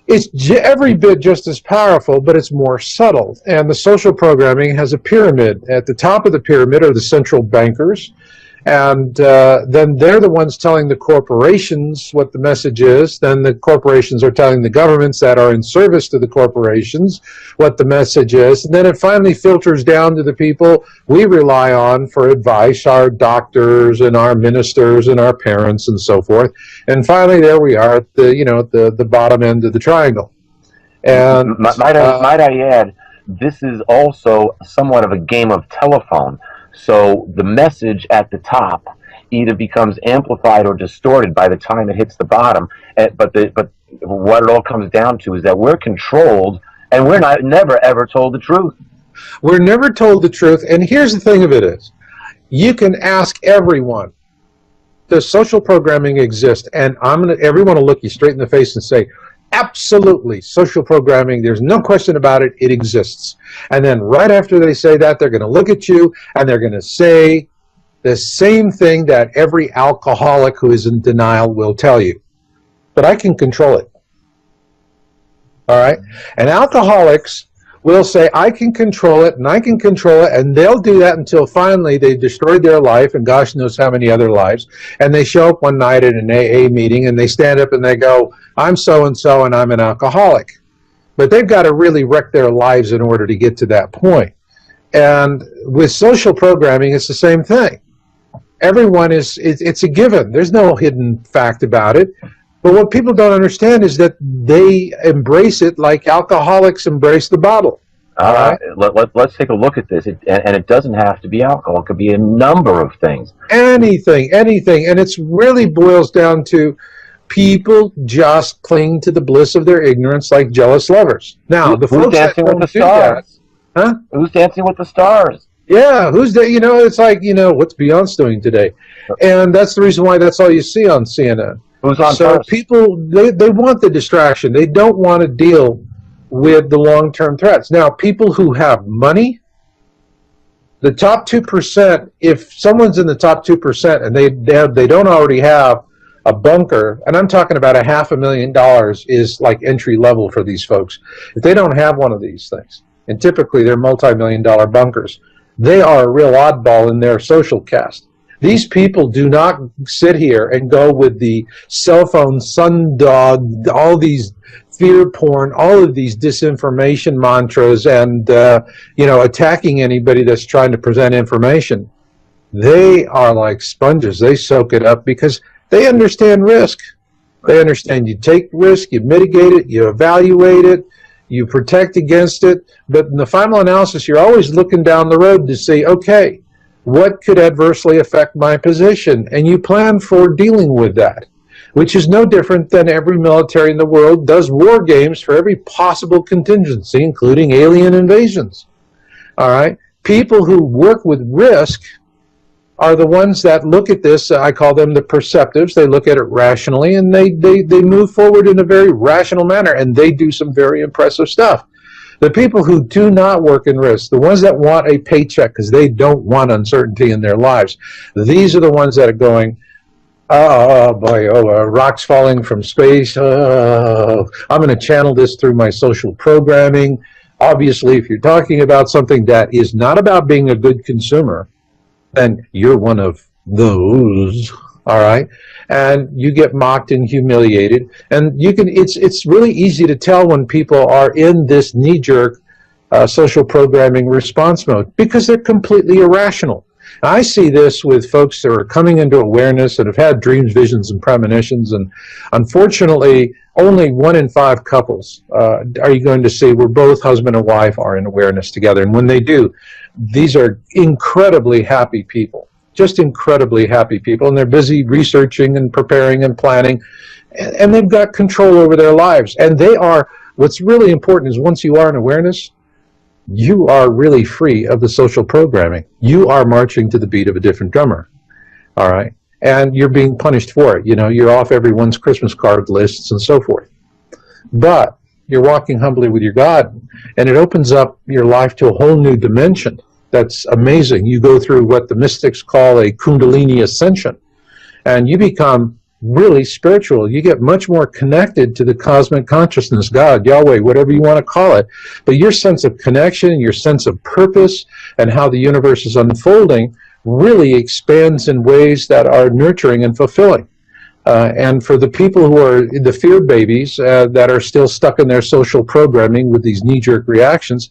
it's every bit just as powerful, but it's more subtle. And the social programming has a pyramid. At the top of the pyramid are the central bankers. And then they're the ones telling the corporations what the message is. Then the corporations are telling the governments that are in service to the corporations what the message is. And then it finally filters down to the people we rely on for advice, our doctors and our ministers and our parents and so forth. And finally, there we are at the bottom end of the triangle. And might I add, this is also somewhat of a game of telephone. So the message at the top either becomes amplified or distorted by the time it hits the bottom. But what it all comes down to is that we're controlled, and we're never ever told the truth. We're never told the truth. And here's the thing of it is, you can ask everyone, does social programming exist? And everyone will look you straight in the face and say, absolutely, social programming, there's no question about it, it exists. And then right after they say that, they're going to look at you and they're going to say the same thing that every alcoholic who is in denial will tell you. But I can control it. All right? And alcoholics will say, I can control it, and I can control it, and they'll do that until finally they've destroyed their life, and gosh knows how many other lives, and they show up one night at an AA meeting, and they stand up and they go, I'm so-and-so, and I'm an alcoholic. But they've got to really wreck their lives in order to get to that point. And with social programming, it's the same thing. Everyone it's a given. There's no hidden fact about it. But what people don't understand is that they embrace it like alcoholics embrace the bottle. Right? Let's take a look at this. And it doesn't have to be alcohol. It could be a number of things. Anything. And it really boils down to people just cling to the bliss of their ignorance like jealous lovers. Now, the folks Dancing with the Stars? Huh? Who's Dancing with the Stars? Yeah, it's like, what's Beyonce doing today? And that's the reason why that's all you see on CNN. Who's on so first? People, they want the distraction. They don't want to deal with the long-term threats. Now, people who have money, the top 2%, if someone's in the top 2% and they don't already have a bunker, and I'm talking about $500,000 is like entry level for these folks. If they don't have one of these things, and typically they're multi-million-dollar bunkers, they are a real oddball in their social caste. These people do not sit here and go with the cell phone sundog, all these fear porn, all of these disinformation mantras, and attacking anybody that's trying to present information. They are like sponges. They soak it up because they understand risk. They understand you take risk, you mitigate it, you evaluate it, you protect against it. But in the final analysis, you're always looking down the road to see, okay, what could adversely affect my position? And you plan for dealing with that, which is no different than every military in the world does war games for every possible contingency, including alien invasions. All right? People who work with risk are the ones that look at this. I call them the perceptives. They look at it rationally, and they move forward in a very rational manner, and they do some very impressive stuff. The people who do not work in risk, the ones that want a paycheck because they don't want uncertainty in their lives, these are the ones that are going, oh boy, rocks falling from space. I'm going to channel this through my social programming. Obviously, if you're talking about something that is not about being a good consumer, then you're one of those. All right, and you get mocked and humiliated, and it's really easy to tell when people are in this knee-jerk social programming response mode because they're completely irrational. I see this with folks that are coming into awareness and have had dreams, visions, and premonitions, and unfortunately, only 1 in 5 couples are you going to see where both husband and wife are in awareness together. And when they do, these are incredibly happy people. Just incredibly happy people, and they're busy researching and preparing and planning, and they've got control over their lives. And they are, what's really important is once you are in awareness, you are really free of the social programming. You are marching to the beat of a different drummer. All right? and you're being punished for it. You know, you're off everyone's Christmas card lists and so forth. But you're walking humbly with your God, and it opens up your life to a whole new dimension. That's amazing. You go through what the mystics call a Kundalini ascension, and you become really spiritual. You get much more connected to the cosmic consciousness, God, Yahweh, whatever you want to call it. But your sense of connection, your sense of purpose, and how the universe is unfolding really expands in ways that are nurturing and fulfilling. And for the people who are the fear babies that are still stuck in their social programming with these knee-jerk reactions,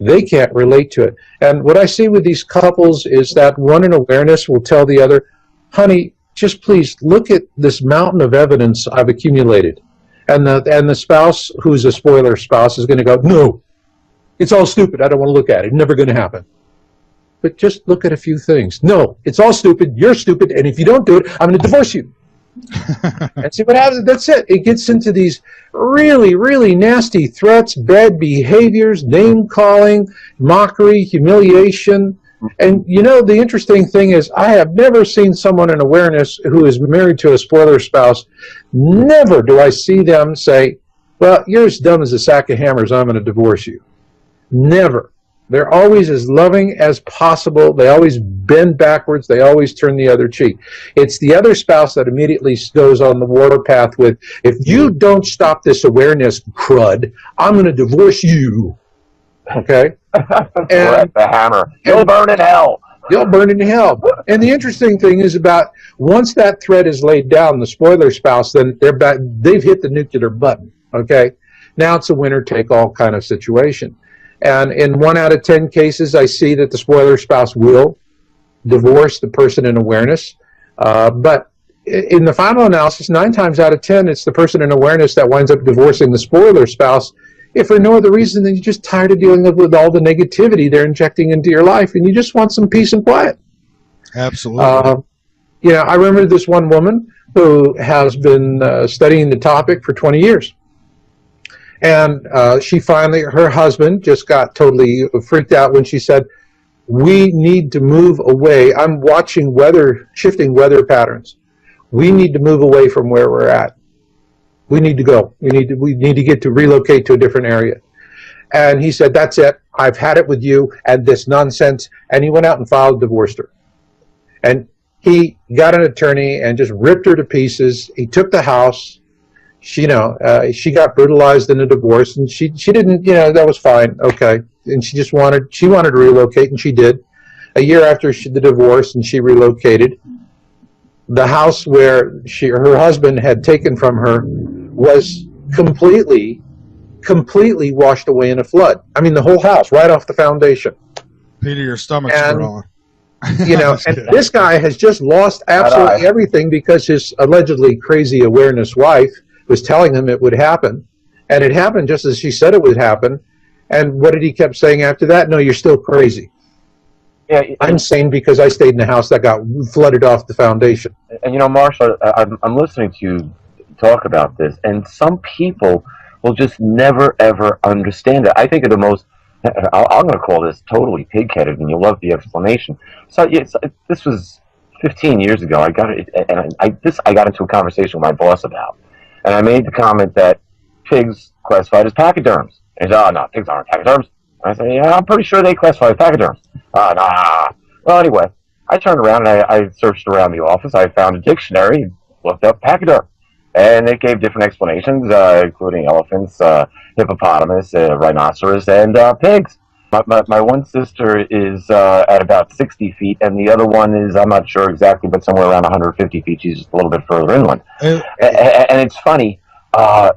they can't relate to it. And what I see with these couples is that one in awareness will tell the other, honey, just please look at this mountain of evidence I've accumulated. And the spouse, who's a spoiler spouse, is going to go, no, it's all stupid. I don't want to look at it. It's never going to happen. But just look at a few things. No, it's all stupid. You're stupid. And if you don't do it, I'm going to divorce you. And see what happens. That's it. It gets into these really, really nasty threats, bad behaviors, name calling, mockery, humiliation. And you know, the interesting thing is, I have never seen someone in awareness who is married to a spoiler spouse. Never do I see them say, well, you're as dumb as a sack of hammers. I'm going to divorce you. Never. They're always as loving as possible. They always bend backwards. They always turn the other cheek. It's the other spouse that immediately goes on the warpath with, if you don't stop this awareness crud, I'm going to divorce you. Okay? And the hammer. You'll burn in hell. You'll burn in hell. And the interesting thing is about once that thread is laid down, the spoiler spouse, then they've hit the nuclear button. Okay? Now it's a winner-take-all kind of situation. And in 1 out of 10 cases, I see that the spoiler spouse will divorce the person in awareness. But in the final analysis, 9 times out of 10, it's the person in awareness that winds up divorcing the spoiler spouse, if for no other reason than you're just tired of dealing with all the negativity they're injecting into your life, and you just want some peace and quiet. Absolutely. You know, I remember this one woman who has been studying the topic for 20 years. And she finally, her husband just got totally freaked out when she said, we need to move away. I'm watching shifting weather patterns. We need to move away from where we're at. We need to go. We need to relocate to a different area. And he said, that's it. I've had it with you and this nonsense. And he went out and divorced her. And he got an attorney and just ripped her to pieces. He took the house. She got brutalized in a divorce, and she didn't, that was fine, okay. And she wanted to relocate, and she did. A year after the divorce, and she relocated. The house where her husband had taken from her was completely washed away in a flood. I mean, the whole house, right off the foundation. Peter, your stomach's growing. And this guy has just lost absolutely everything because his allegedly crazy awareness wife was telling him it would happen, and it happened just as she said it would happen. And what did he kept saying after that? No, you're still crazy. Yeah, I'm sane because I stayed in a house that got flooded off the foundation. And Marshall, I'm listening to you talk about this, and some people will just never ever understand it. I think of the most, I'm going to call this totally pig-headed, and you'll love the explanation. So this was 15 years ago. I got into a conversation with my boss about. And I made the comment that pigs classified as pachyderms. And he said, oh, no, pigs aren't pachyderms. I said, yeah, I'm pretty sure they classify as pachyderms. Nah. Well, anyway, I turned around and I searched around the office. I found a dictionary, looked up pachyderm. And it gave different explanations, including elephants, hippopotamus, rhinoceros, and pigs. My one sister is at about 60 feet, and the other one is, I'm not sure exactly, but somewhere around 150 feet. She's just a little bit further inland. And it's funny, I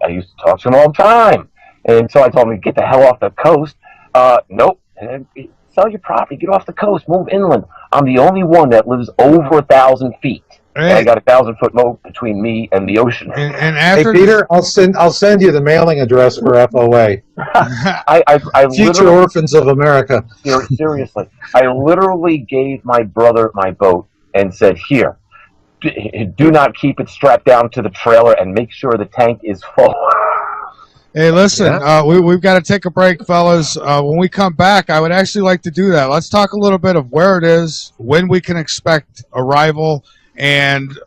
used to talk to them all the time. And so I told them, get the hell off the coast. Nope. Sell your property, get off the coast, move inland. I'm the only one that lives over 1,000 feet. And I got a 1,000-foot moat between me and the ocean. And after hey, Peter, I'll send you the mailing address for FOA. I Future Orphans of America. Seriously, I literally gave my brother my boat and said, "Here, do not keep it strapped down to the trailer, and make sure the tank is full." Hey, listen, we've got to take a break, fellas. When we come back, I would actually like to do that. Let's talk a little bit of where it is, when we can expect arrival, and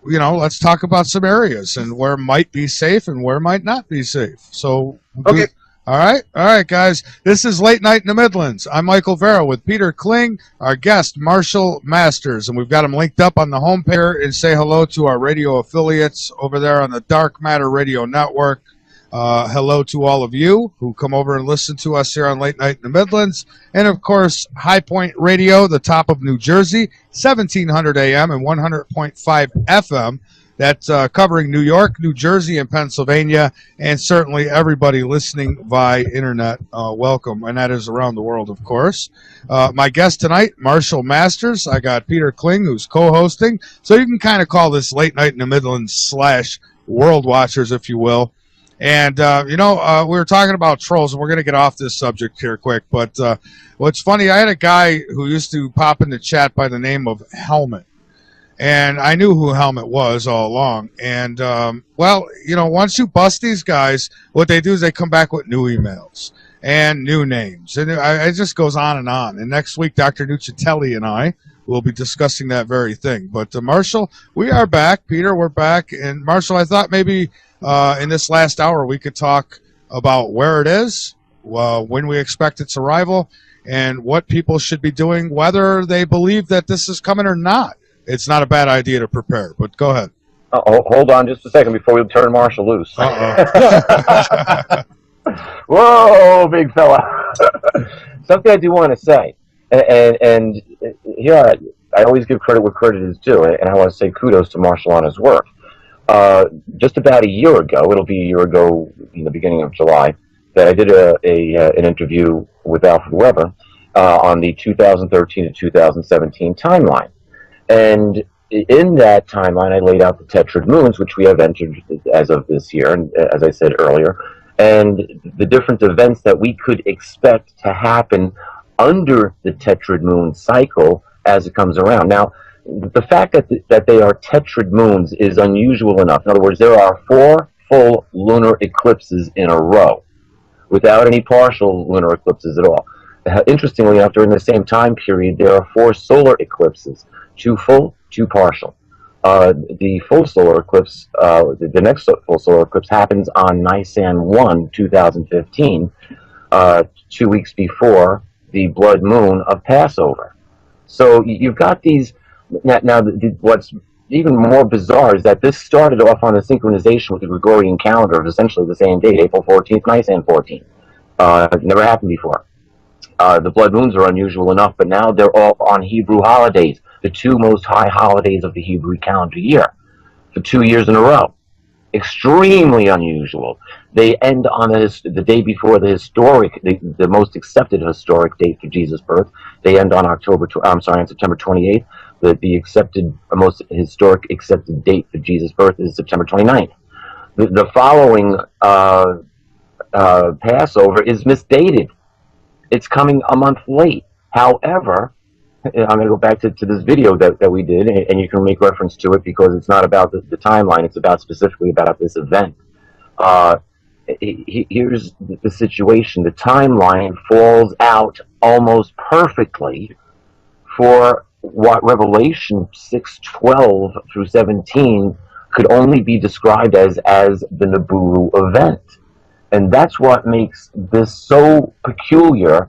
let's talk about some areas and where might be safe and where might not be safe. So, Okay. all right, guys. This is Late Night in the Midlands. I'm Michael Vera with Peter Kling, our guest Marshall Masters, and we've got him linked up on the homepage here. And say hello to our radio affiliates over there on the Dark Matter Radio Network. Hello to all of you who come over and listen to us here on Late Night in the Midlands. And, of course, High Point Radio, the top of New Jersey, 1700 AM and 100.5 FM. That's covering New York, New Jersey, and Pennsylvania, and certainly everybody listening via internet. Welcome, and that is around the world, of course. My guest tonight, Marshall Masters. I got Peter Kling, who's co-hosting. So you can kind of call this Late Night in the Midlands / World Watchers, if you will. And, we were talking about trolls, and we're going to get off this subject here quick. But what's funny, I had a guy who used to pop in the chat by the name of Helmet. And I knew who Helmet was all along. And, once you bust these guys, what they do is they come back with new emails and new names. And it just goes on. And next week, Dr. Nuccitelli and I will be discussing that very thing. But, Marshall, we are back. Peter, we're back. And, Marshall, I thought maybe in this last hour we could talk about where it is, when we expect its arrival, and what people should be doing, whether they believe that this is coming or not. It's not a bad idea to prepare, but go ahead. Hold on just a second before we turn Marshall loose. Whoa, big fella. Something I do want to say, and here I always give credit where credit is due, and I want to say kudos to Marshall on his work. Just about a year ago, it'll be a year ago in the beginning of July, that I did an interview with Alfred Weber on the 2013 to 2017 timeline. And in that timeline, I laid out the tetrad moons, which we have entered as of this year, and as I said earlier, and the different events that we could expect to happen under the tetrad moon cycle as it comes around. Now, the fact that they are tetrad moons is unusual enough. In other words, there are 4 full lunar eclipses in a row without any partial lunar eclipses at all. Interestingly enough, during the same time period, there are 4 solar eclipses, 2 full, 2 partial. The full solar eclipse, the next full solar eclipse happens on Nisan 1, 2015, 2 weeks before the blood moon of Passover. So you've got these. Now, what's even more bizarre is that this started off on a synchronization with the Gregorian calendar of essentially the same date, April 14th, Nisan 14th. It never happened before. The blood moons are unusual enough, but now they're all on Hebrew holidays, the 2 most high holidays of the Hebrew calendar year, for 2 years in a row. Extremely unusual. They end on the day before the most accepted historic date for Jesus' birth. They end on on September 28th. The most historic accepted date for Jesus' birth is September 29th. The following Passover is misdated. It's coming a month late. However, I'm going to go back to this video that we did, and you can make reference to it because it's not about the timeline. It's specifically about this event. Here's the situation. The timeline falls out almost perfectly for what Revelation 6:12 through 17 could only be described as the Nibiru event. And that's what makes this so peculiar,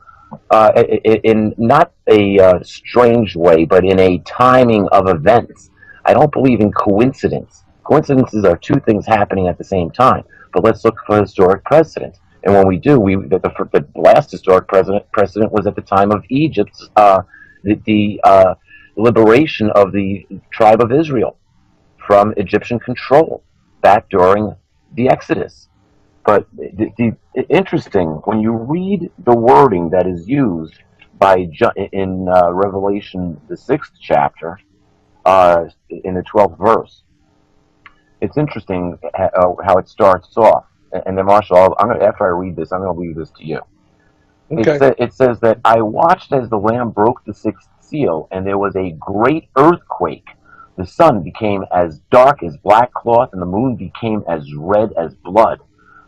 in not a strange way, but in a timing of events. I don't believe in coincidence. Coincidences are 2 things happening at the same time. But let's look for historic precedent. And when we do, the last historic precedent was at the time of Egypt's the liberation of the tribe of Israel from Egyptian control back during the Exodus. But interesting, when you read the wording that is used in Revelation, the 6th chapter, in the 12th verse, it's interesting how it starts off. And then, Marshall, after I read this, I'm going to leave this to you. Okay. It says that I watched as the Lamb broke the 6th seal, and there was a great earthquake. The sun became as dark as black cloth, and the moon became as red as blood.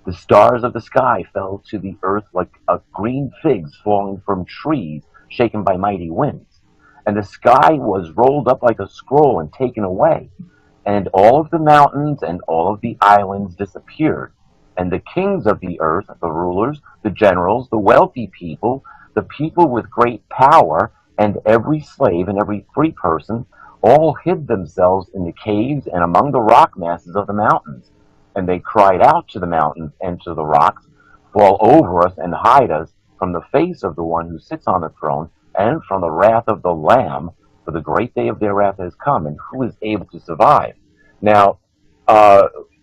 The stars of the sky fell to the earth like green figs falling from trees, shaken by mighty winds. and the sky was rolled up like a scroll and taken away, and all of the mountains and all of the islands disappeared, and the kings of the earth, the rulers, the generals, the wealthy people, the people with great power, and every slave and every free person all hid themselves in the caves and among the rock masses of the mountains. And they cried out to the mountains and to the rocks, fall over us and hide us from the face of the one who sits on the throne and from the wrath of the Lamb, for the great day of their wrath has come, and who is able to survive? Now,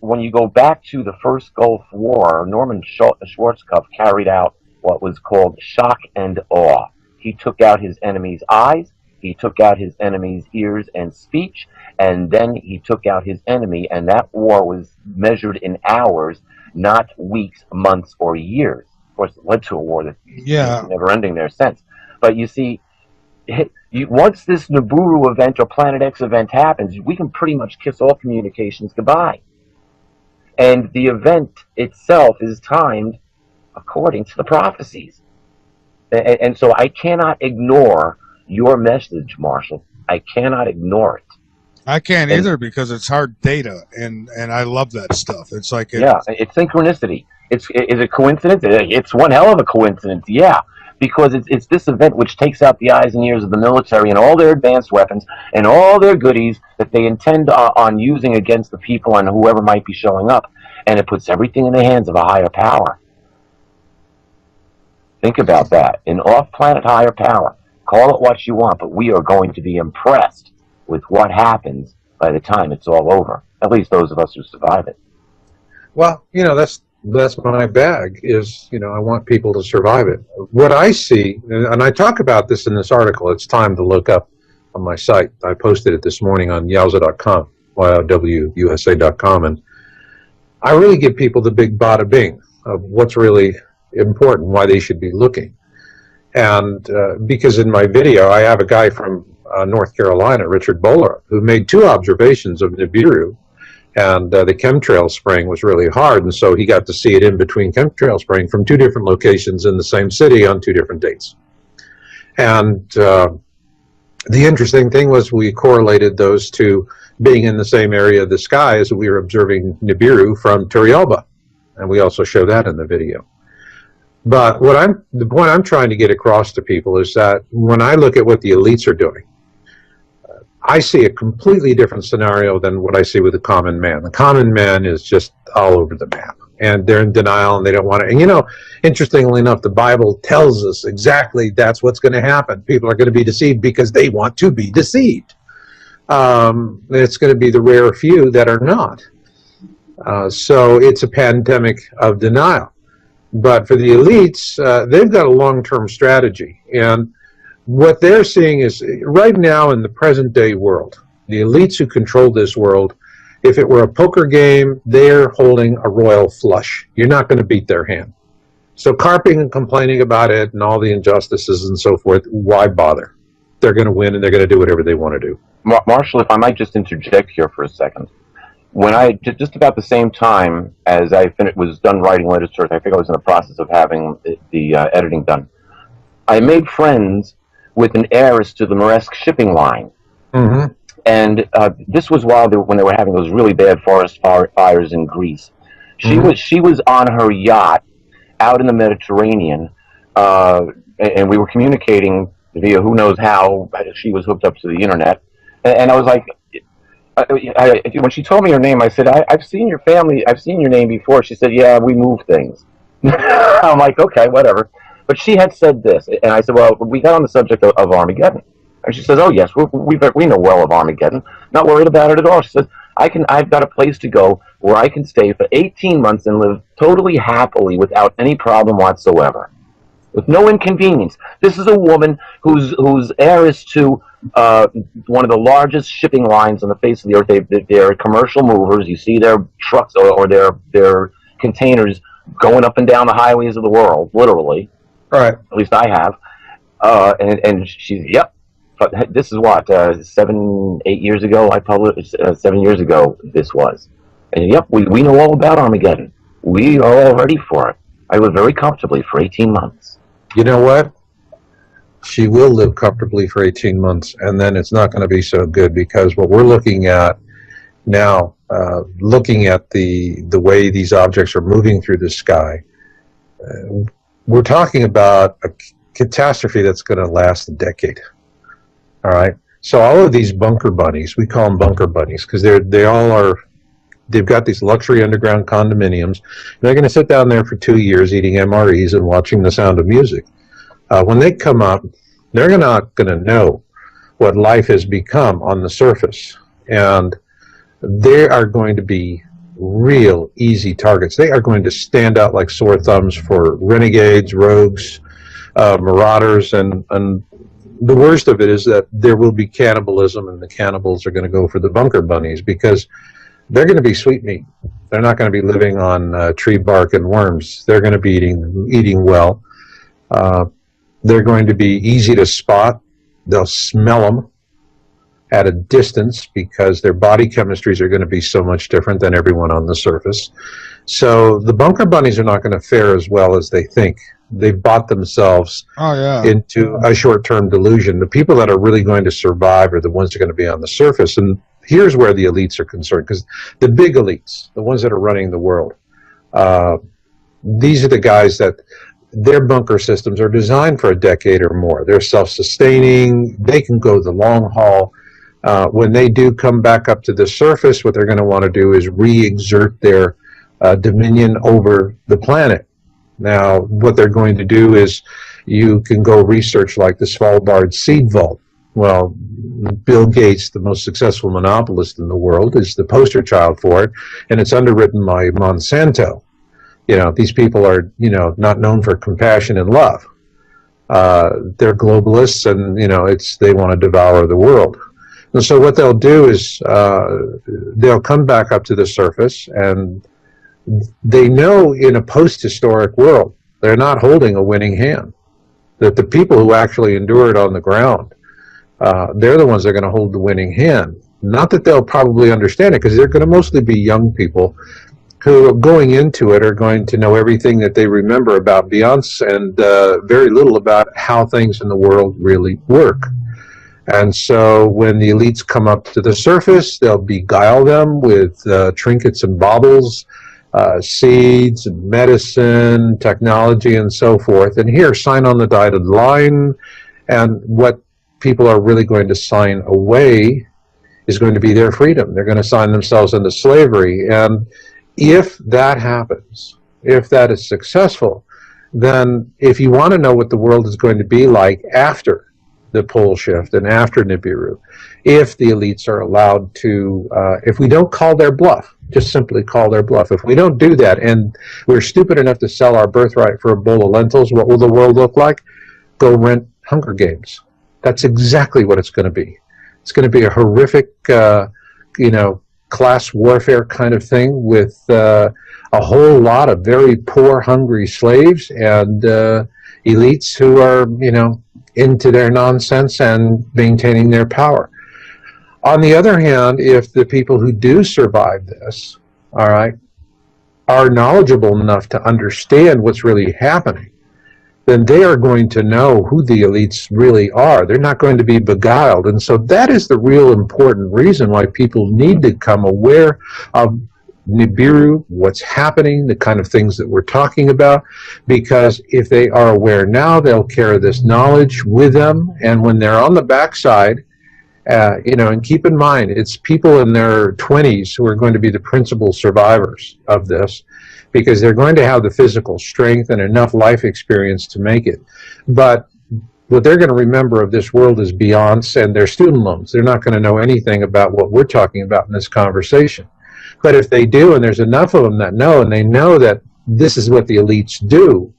when you go back to the first Gulf War, Norman Schwarzkopf carried out what was called shock and awe. He took out his enemy's eyes, he took out his enemy's ears and speech, and then he took out his enemy, and that war was measured in hours, not weeks, months, or years. Of course, it led to a war that's never ending there since. But you see, once this Nibiru event or Planet X event happens, we can pretty much kiss all communications goodbye. And the event itself is timed according to the prophecies. And so I cannot ignore your message, Marshall. I cannot ignore it. I can't either, because it's hard data, and I love that stuff. It's like it's synchronicity. Is it coincidence? It's one hell of a coincidence, yeah. Because it's this event which takes out the eyes and ears of the military and all their advanced weapons and all their goodies that they intend on using against the people and whoever might be showing up, and it puts everything in the hands of a higher power. Think about that. An off-planet higher power. Call it what you want, but we are going to be impressed with what happens by the time it's all over. At least those of us who survive it. Well, that's my bag is, I want people to survive it. What I see, and I talk about this in this article, it's time to look up on my site. I posted it this morning on yowza.com, YOWUSA.com, and I really give people the big bada bing of what's really important, why they should be looking. And because in my video, I have a guy from North Carolina, Richard Bowler, who made 2 observations of Nibiru, and the chemtrail spraying was really hard, and so he got to see it in between chemtrail spraying from 2 different locations in the same city on 2 different dates. And the interesting thing was we correlated those 2 being in the same area of the sky as we were observing Nibiru from Turrialba, and we also show that in the video. But the point I'm trying to get across to people is that when I look at what the elites are doing, I see a completely different scenario than what I see with the common man. The common man is just all over the map, and they're in denial, and they don't want to. And interestingly enough, the Bible tells us exactly that's what's going to happen. People are going to be deceived because they want to be deceived. It's going to be the rare few that are not. So it's a pandemic of denial. But for the elites, they've got a long-term strategy. And what they're seeing is, right now in the present-day world, the elites who control this world, if it were a poker game, they're holding a royal flush. You're not going to beat their hand. So carping and complaining about it and all the injustices and so forth, why bother? They're going to win, and they're going to do whatever they want to do. Marshall, if I might just interject here for a second. When just about the same time as I was done writing literature, I think I was in the process of having the editing done, I made friends with an heiress to the Maersk shipping line. Mm-hmm. And this was when they were having those really bad forest fires in Greece. She was on her yacht out in the Mediterranean, and we were communicating via who knows how. She was hooked up to the internet, and I was like, when she told me her name, I said, I've seen your family, I've seen your name before. She said, yeah, we move things. I'm like, okay, whatever. But she had said this, and I said, well, we got on the subject of Armageddon. And she says, oh, yes, we know well of Armageddon. Not worried about it at all. She says, I've got a place to go where I can stay for 18 months and live totally happily without any problem whatsoever, with no inconvenience. This is a woman who's heiress to one of the largest shipping lines on the face of the earth. They're commercial movers. You see their trucks or their containers going up and down the highways of the world, literally. Right. At least I have. And she's, yep. But this is what, 7, 8 years ago I published, 7 years ago this was. And yep, we know all about Armageddon. We are all ready for it. I live very comfortably for 18 months. You know what? she will live comfortably for 18 months, and then it's not going to be so good, because what we're looking at now, looking at the way these objects are moving through the sky, we're talking about a catastrophe that's going to last a decade. All right. So all of these bunker bunnies, we call them bunker bunnies because they've got these luxury underground condominiums. They're going to sit down there for 2 years eating MREs and watching The Sound of Music. When they come up, they're not going to know what life has become on the surface. And they are going to be real easy targets. They are going to stand out like sore thumbs for renegades, rogues, marauders, and the worst of it is that there will be cannibalism, and the cannibals are going to go for the bunker bunnies because they're going to be sweet meat. They're not going to be living on tree bark and worms. They're going to be eating well. They're going to be easy to spot. They'll smell them at a distance because their body chemistries are going to be so much different than everyone on the surface. So the bunker bunnies are not going to fare as well as they think. They've bought themselves into a short-term delusion. The people that are really going to survive are the ones that are going to be on the surface. And here's where the elites are concerned, because the big elites, the ones that are running the world, these are the guys that their bunker systems are designed for a decade or more. They're self-sustaining. They can go the long haul. When they do come back up to the surface, what they're going to want to do is re-exert their dominion over the planet. Now, what they're going to do is you can go research like the Svalbard seed vault. Well, Bill Gates, the most successful monopolist in the world, is the poster child for it, and it's underwritten by Monsanto. You know, these people are, not known for compassion and love. They're globalists, and, they want to devour the world. And so what they'll do is they'll come back up to the surface, and they know in a post-historic world, they're not holding a winning hand. That the people who actually endure it on the ground, they're the ones that are going to hold the winning hand. Not that they'll probably understand it, because they're going to mostly be young people who, going into it, are going to know everything that they remember about Beyonce and very little about how things in the world really work. And so when the elites come up to the surface, they'll beguile them with trinkets and baubles, seeds, and medicine, technology, and so forth. And here, sign on the dotted line. And what people are really going to sign away is going to be their freedom. They're going to sign themselves into slavery. And if that happens, if that is successful, then if you want to know what the world is going to be like after the pole shift and after Nibiru, if the elites are allowed to, if we don't call their bluff, just simply call their bluff. If we don't do that, and we're stupid enough to sell our birthright for a bowl of lentils, what will the world look like? Go rent Hunger Games. That's exactly what it's going to be. It's going to be a horrific, class warfare kind of thing with a whole lot of very poor, hungry slaves and elites who are, into their nonsense and maintaining their power. On the other hand, if the people who do survive this, all right, are knowledgeable enough to understand what's really happening, then they are going to know who the elites really are. They're not going to be beguiled. And so that is the real important reason why people need to become aware of Nibiru, what's happening, the kind of things that we're talking about, because if they are aware now, they'll carry this knowledge with them, and when they're on the backside, and keep in mind, it's people in their 20s who are going to be the principal survivors of this, because they're going to have the physical strength and enough life experience to make it. But what they're going to remember of this world is Beyonce and their student loans. They're not going to know anything about what we're talking about in this conversation. But if they do, and there's enough of them that know, and they know that this is what the elites do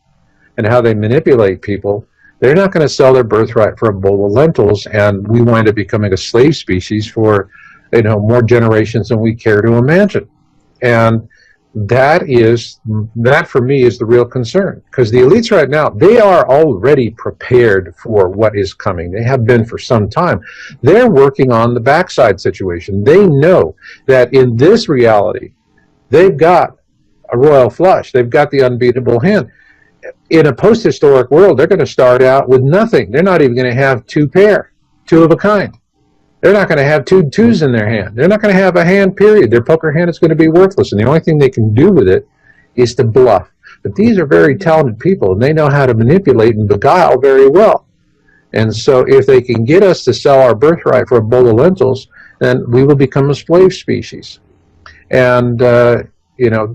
and how they manipulate people, they're not going to sell their birthright for a bowl of lentils, and we wind up becoming a slave species for, more generations than we care to imagine. And that for me is the real concern, because the elites right now, they are already prepared for what is coming. They have been for some time. They're working on the backside situation. They know that in this reality, they've got a royal flush. They've got the unbeatable hand. in a post-historic world, they're going to start out with nothing. They're not even going to have two of a kind. They're not going to have two twos in their hand. They're not going to have a hand, period. Their poker hand is going to be worthless, and the only thing they can do with it is to bluff. But these are very talented people, and they know how to manipulate and beguile very well. And so if they can get us to sell our birthright for a bowl of lentils, then we will become a slave species. And,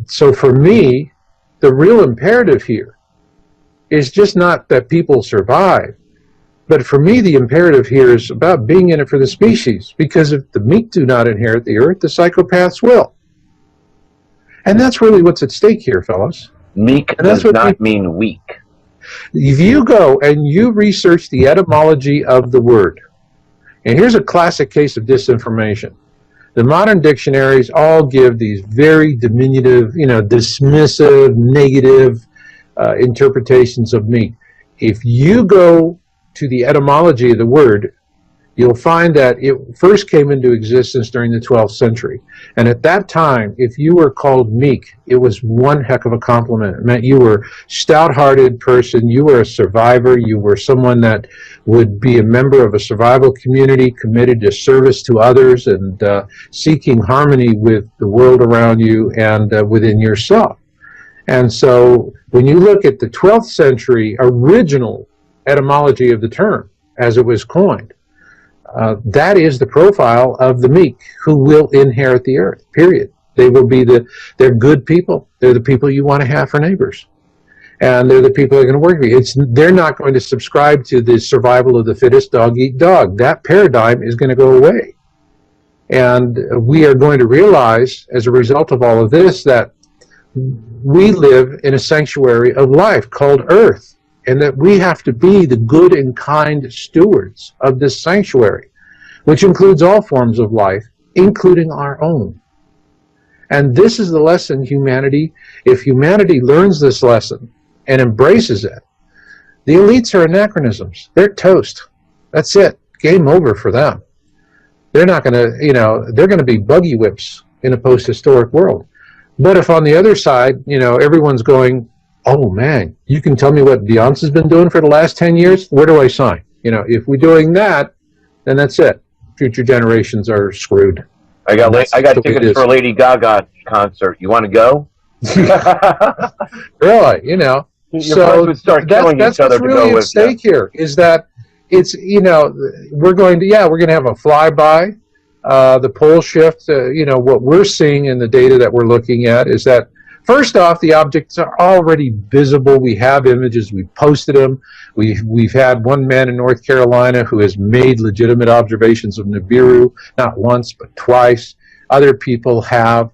so for me, the real imperative here is just not that people survive, but for me, the imperative here is about being in it for the species, because if the meek do not inherit the earth, the psychopaths will. And that's really what's at stake here, fellas. Meek does not mean weak. If you go and you research the etymology of the word, and here's a classic case of disinformation. The modern dictionaries all give these very diminutive, dismissive, negative interpretations of meek. If you go to the etymology of the word, you'll find that it first came into existence during the 12th century. And at that time, if you were called meek, it was one heck of a compliment. It meant you were a stout-hearted person, you were a survivor, you were someone that would be a member of a survival community committed to service to others and seeking harmony with the world around you and within yourself. And so when you look at the 12th century original etymology of the term as it was coined, that is the profile of the meek who will inherit the earth, period. They will be they're good people. They're the people you want to have for neighbors. And they're the people that are going to work with you. They're not going to subscribe to the survival of the fittest, dog eat dog. That paradigm is going to go away. And we are going to realize, as a result of all of this, that we live in a sanctuary of life called earth, and that we have to be the good and kind stewards of this sanctuary, which includes all forms of life, including our own. And this is the lesson if humanity learns this lesson and embraces it, the elites are anachronisms. They're toast. That's it. Game over for them. They're not going to, they're going to be buggy whips in a post-historic world. But if on the other side, everyone's going, oh man, you can tell me what Beyonce's been doing for the last 10 years? Where do I sign? If we're doing that, then that's it. Future generations are screwed. I got tickets for a Lady Gaga concert. You want to go? Really, Your friends would start killing each other to really go with. That's really at stake here. Is that it's we're going to have a flyby. The pole shift. What we're seeing in the data that we're looking at is that, first off, the objects are already visible. We have images. We've posted them. We've had one man in North Carolina who has made legitimate observations of Nibiru, not once but twice. Other people have.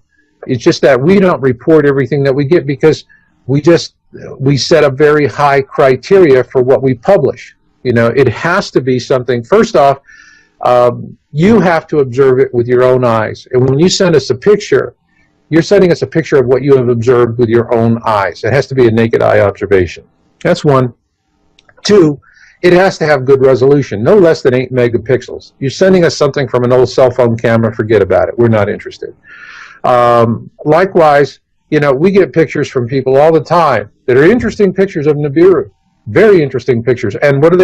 It's just that we don't report everything that we get because we set up very high criteria for what we publish. It has to be something. First off, you have to observe it with your own eyes. And when you send us a picture, you're sending us a picture of what you have observed with your own eyes. It has to be a naked eye observation. That's one. Two, it has to have good resolution, no less than 8 megapixels. You're sending us something from an old cell phone camera, forget about it. We're not interested. Likewise, we get pictures from people all the time that are interesting pictures of Nibiru, very interesting pictures. And when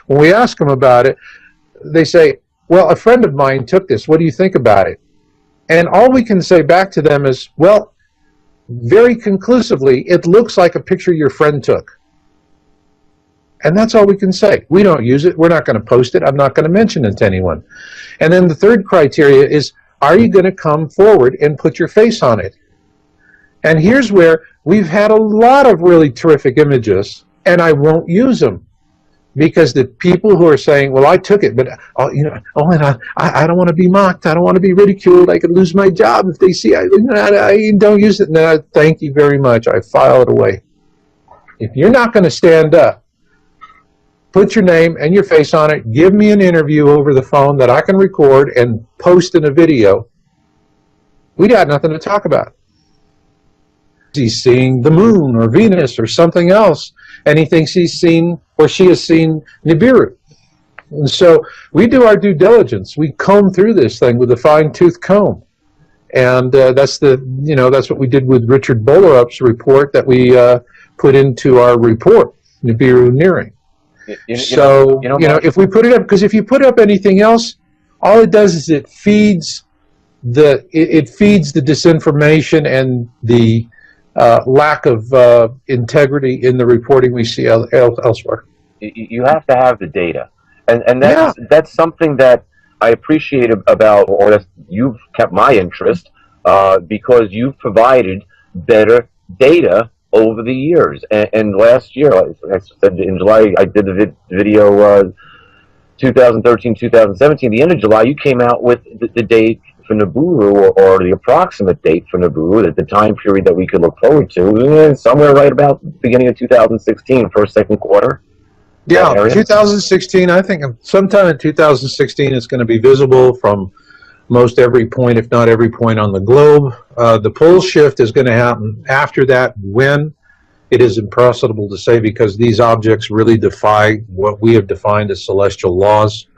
we ask them about it, they say, well, a friend of mine took this. What do you think about it? And all we can say back to them is, well, very conclusively, it looks like a picture your friend took. And that's all we can say. We don't use it. We're not going to post it. I'm not going to mention it to anyone. And then the third criteria is, are you going to come forward and put your face on it? And here's where we've had a lot of really terrific images, and I won't use them. Because the people who are saying, well, I took it, but, and I don't want to be mocked. I don't want to be ridiculed. I could lose my job if they see I don't use it. No, thank you very much. I file it away. If you're not going to stand up, put your name and your face on it, give me an interview over the phone that I can record and post in a video, we got nothing to talk about. He's seeing the moon or Venus or something else, and he thinks he's seen or she has seen Nibiru. And so we do our due diligence. We comb through this thing with a fine-tooth comb. And that's that's what we did with Richard Bolerup's report that we put into our report, Nibiru nearing. If we put it up, because if you put up anything else, all it does is it feeds it feeds the disinformation and the lack of integrity in the reporting we see elsewhere. You have to have the data, and that's something that I appreciate about, or that you've kept my interest, because you've provided better data over the years. And last year, like I said, in July, I did the video 2013, 2017. The end of July, you came out with the date for Nibiru, or the approximate date for Nibiru, the time period that we could look forward to, somewhere right about the beginning of 2016, first, second quarter. Yeah, 2016, I think sometime in 2016 it's going to be visible from most every point, if not every point on the globe. The pole shift is going to happen after that. When? It is impossible to say, because these objects really defy what we have defined as celestial laws.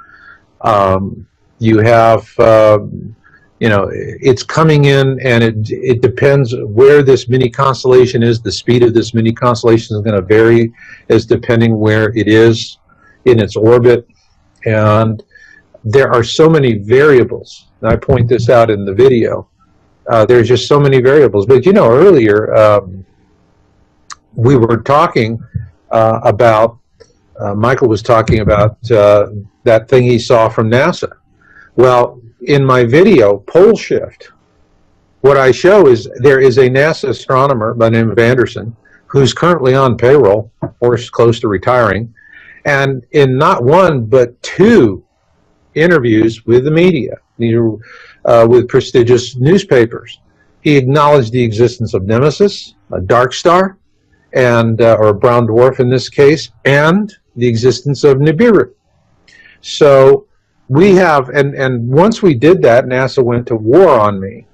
You have, it's coming in, and it depends where this mini constellation is. The speed of this mini constellation is going to vary as depending where it is in its orbit. And there are so many variables. And I point this out in the video. There's just so many variables. But earlier we were talking about, Michael was talking about that thing he saw from NASA. Well, in my video, Pole Shift, what I show is there is a NASA astronomer by the name of Anderson who's currently on payroll or is close to retiring. And in not one, but two interviews with the media, with prestigious newspapers, he acknowledged the existence of Nemesis, a dark star, and or a brown dwarf in this case, and the existence of Nibiru. So we have, and once we did that, NASA went to war on me.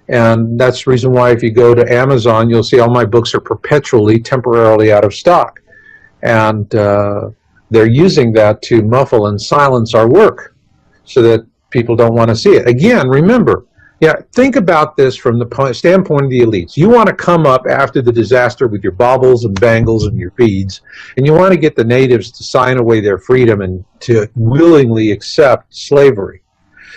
And that's the reason why if you go to Amazon, you'll see all my books are perpetually, temporarily out of stock. And they're using that to muffle and silence our work so that people don't want to see it. Again, remember, think about this from the standpoint of the elites. You want to come up after the disaster with your baubles and bangles and your beads, and you want to get the natives to sign away their freedom and to willingly accept slavery.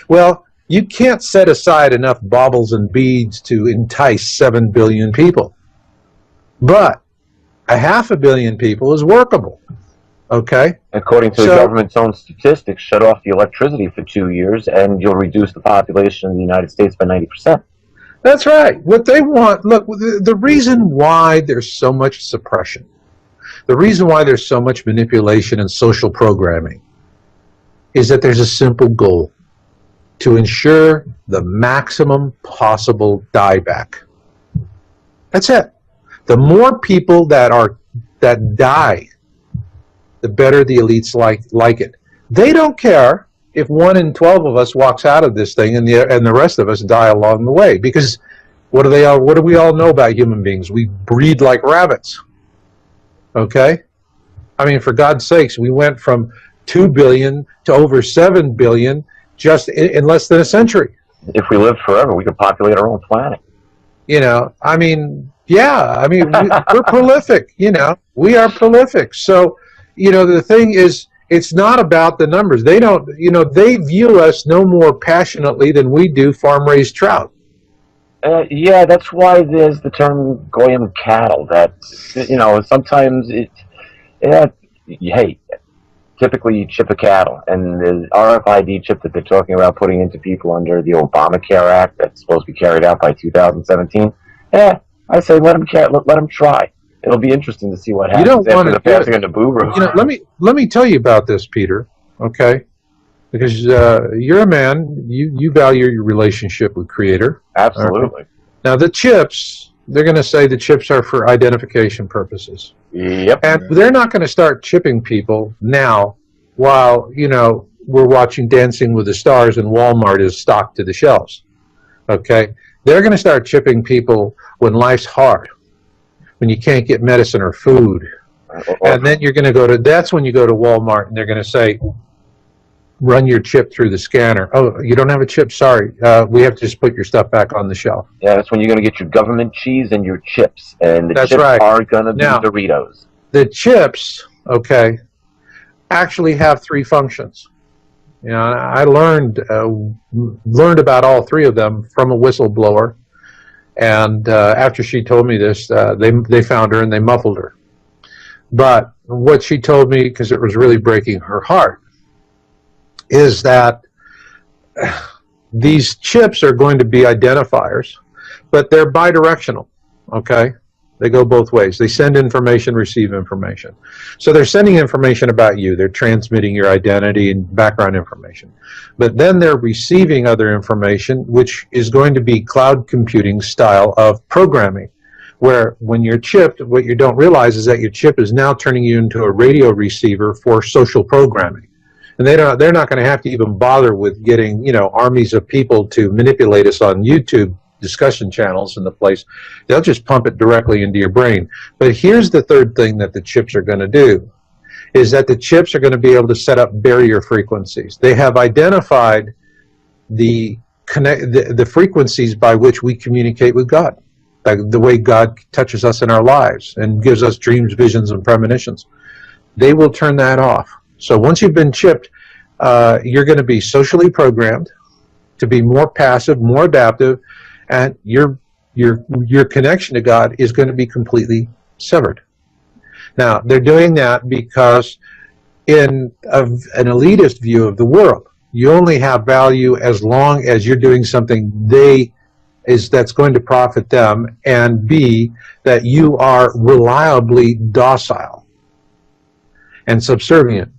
Well, you can't set aside enough baubles and beads to entice 7 billion people. But 500 million people is workable. Okay? According to the government's own statistics, shut off the electricity for 2 years and you'll reduce the population of the United States by 90%. That's right. What they want, look, the reason why there's so much suppression, the reason why there's so much manipulation and social programming is that there's a simple goal: to ensure the maximum possible dieback. That's it. The more people that die, the better the elites like it. They don't care if 1 in 12 of us walks out of this thing and the rest of us die along the way, because what do we all know about human beings? We breed like rabbits. Okay? I mean, for God's sakes, we went from 2 billion to over 7 billion just in less than a century. If we lived forever, we could populate our own planet. I mean, we're prolific. We are prolific. So, the thing is, it's not about the numbers. They don't, they view us no more passionately than we do farm-raised trout. Yeah, that's why there's the term goyim cattle. That, sometimes hey, typically you chip a cattle, and the RFID chip that they're talking about putting into people under the Obamacare Act that's supposed to be carried out by 2017, I say let them try. It'll be interesting to see what happens after the passing of Nibiru. Let me tell you about this, Peter, okay? Because you're a man, you value your relationship with Creator. Absolutely. Okay? Now, the chips, they're going to say the chips are for identification purposes. Yep. And they're not going to start chipping people now while, we're watching Dancing with the Stars and Walmart is stocked to the shelves. Okay? They're going to start chipping people when life's hard, when you can't get medicine or food. And then you're going to that's when you go to Walmart and they're going to say, run your chip through the scanner. Oh, you don't have a chip? Sorry. We have to just put your stuff back on the shelf. Yeah, that's when you're going to get your government cheese and your chips. And the That's chips right. are going to be Now, Doritos. the chips, okay, actually have three functions. You know, I learned about all three of them from a whistleblower, and after she told me this, they found her and they muffled her. But what she told me, because it was really breaking her heart, is that these chips are going to be identifiers, but they're bidirectional, okay? They go both ways. They send information, receive information. So they're sending information about you. They're transmitting your identity and background information. But then they're receiving other information, which is going to be cloud computing style of programming, where when you're chipped, what you don't realize is that your chip is now turning you into a radio receiver for social programming. And they're not going to have to even bother with getting, you know, armies of people to manipulate us on YouTube discussion channels in the place. They'll just pump it directly into your brain. But here's the third thing that the chips are going to do, is that the chips are going to be able to set up barrier frequencies. They have identified the frequencies by which we communicate with God, like the way God touches us in our lives and gives us dreams, visions, and premonitions. They will turn that off. So once you've been chipped, you're going to be socially programmed to be more passive, more adaptive, and your connection to God is going to be completely severed. Now, they're doing that because in an elitist view of the world, you only have value as long as you're doing something that's going to profit them, and B, that you are reliably docile and subservient.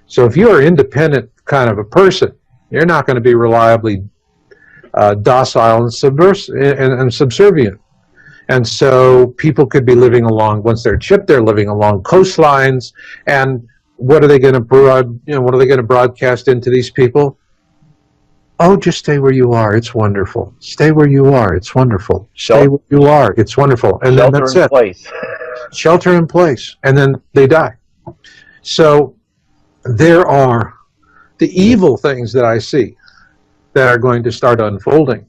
So if you're an independent kind of a person, you're not going to be reliably docile and subservient. And so people could be living along, once they're chipped, they're living along coastlines. And what are they going to broadcast into these people? Oh, just stay where you are. It's wonderful. Stay where you are. It's wonderful. Stay where you are. It's wonderful. And then that's it. Shelter in place. And then they die. So there are the evil things that I see that are going to start unfolding.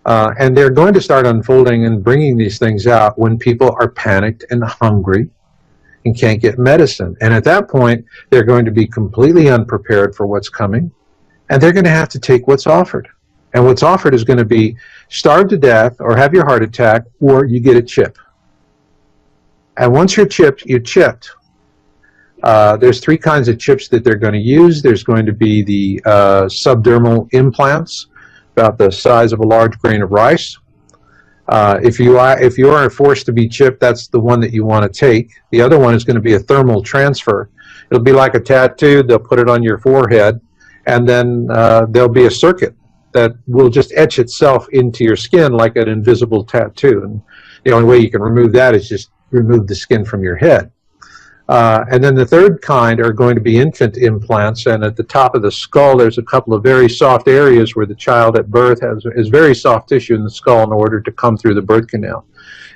And they're going to start unfolding and bringing these things out when people are panicked and hungry and can't get medicine. And at that point, they're going to be completely unprepared for what's coming. And they're going to have to take what's offered. And what's offered is going to be starve to death or have your heart attack, or you get a chip. And once you're chipped, you're chipped. There's three kinds of chips that they're going to use. There's going to be the subdermal implants, about the size of a large grain of rice. If you are forced to be chipped, that's the one that you want to take. The other one is going to be a thermal transfer. It'll be like a tattoo. They'll put it on your forehead, and then there'll be a circuit that will just etch itself into your skin like an invisible tattoo. And the only way you can remove that is just remove the skin from your head. And then the third kind are going to be infant implants, and at the top of the skull there's a couple of very soft areas where the child at birth has very soft tissue in the skull in order to come through the birth canal.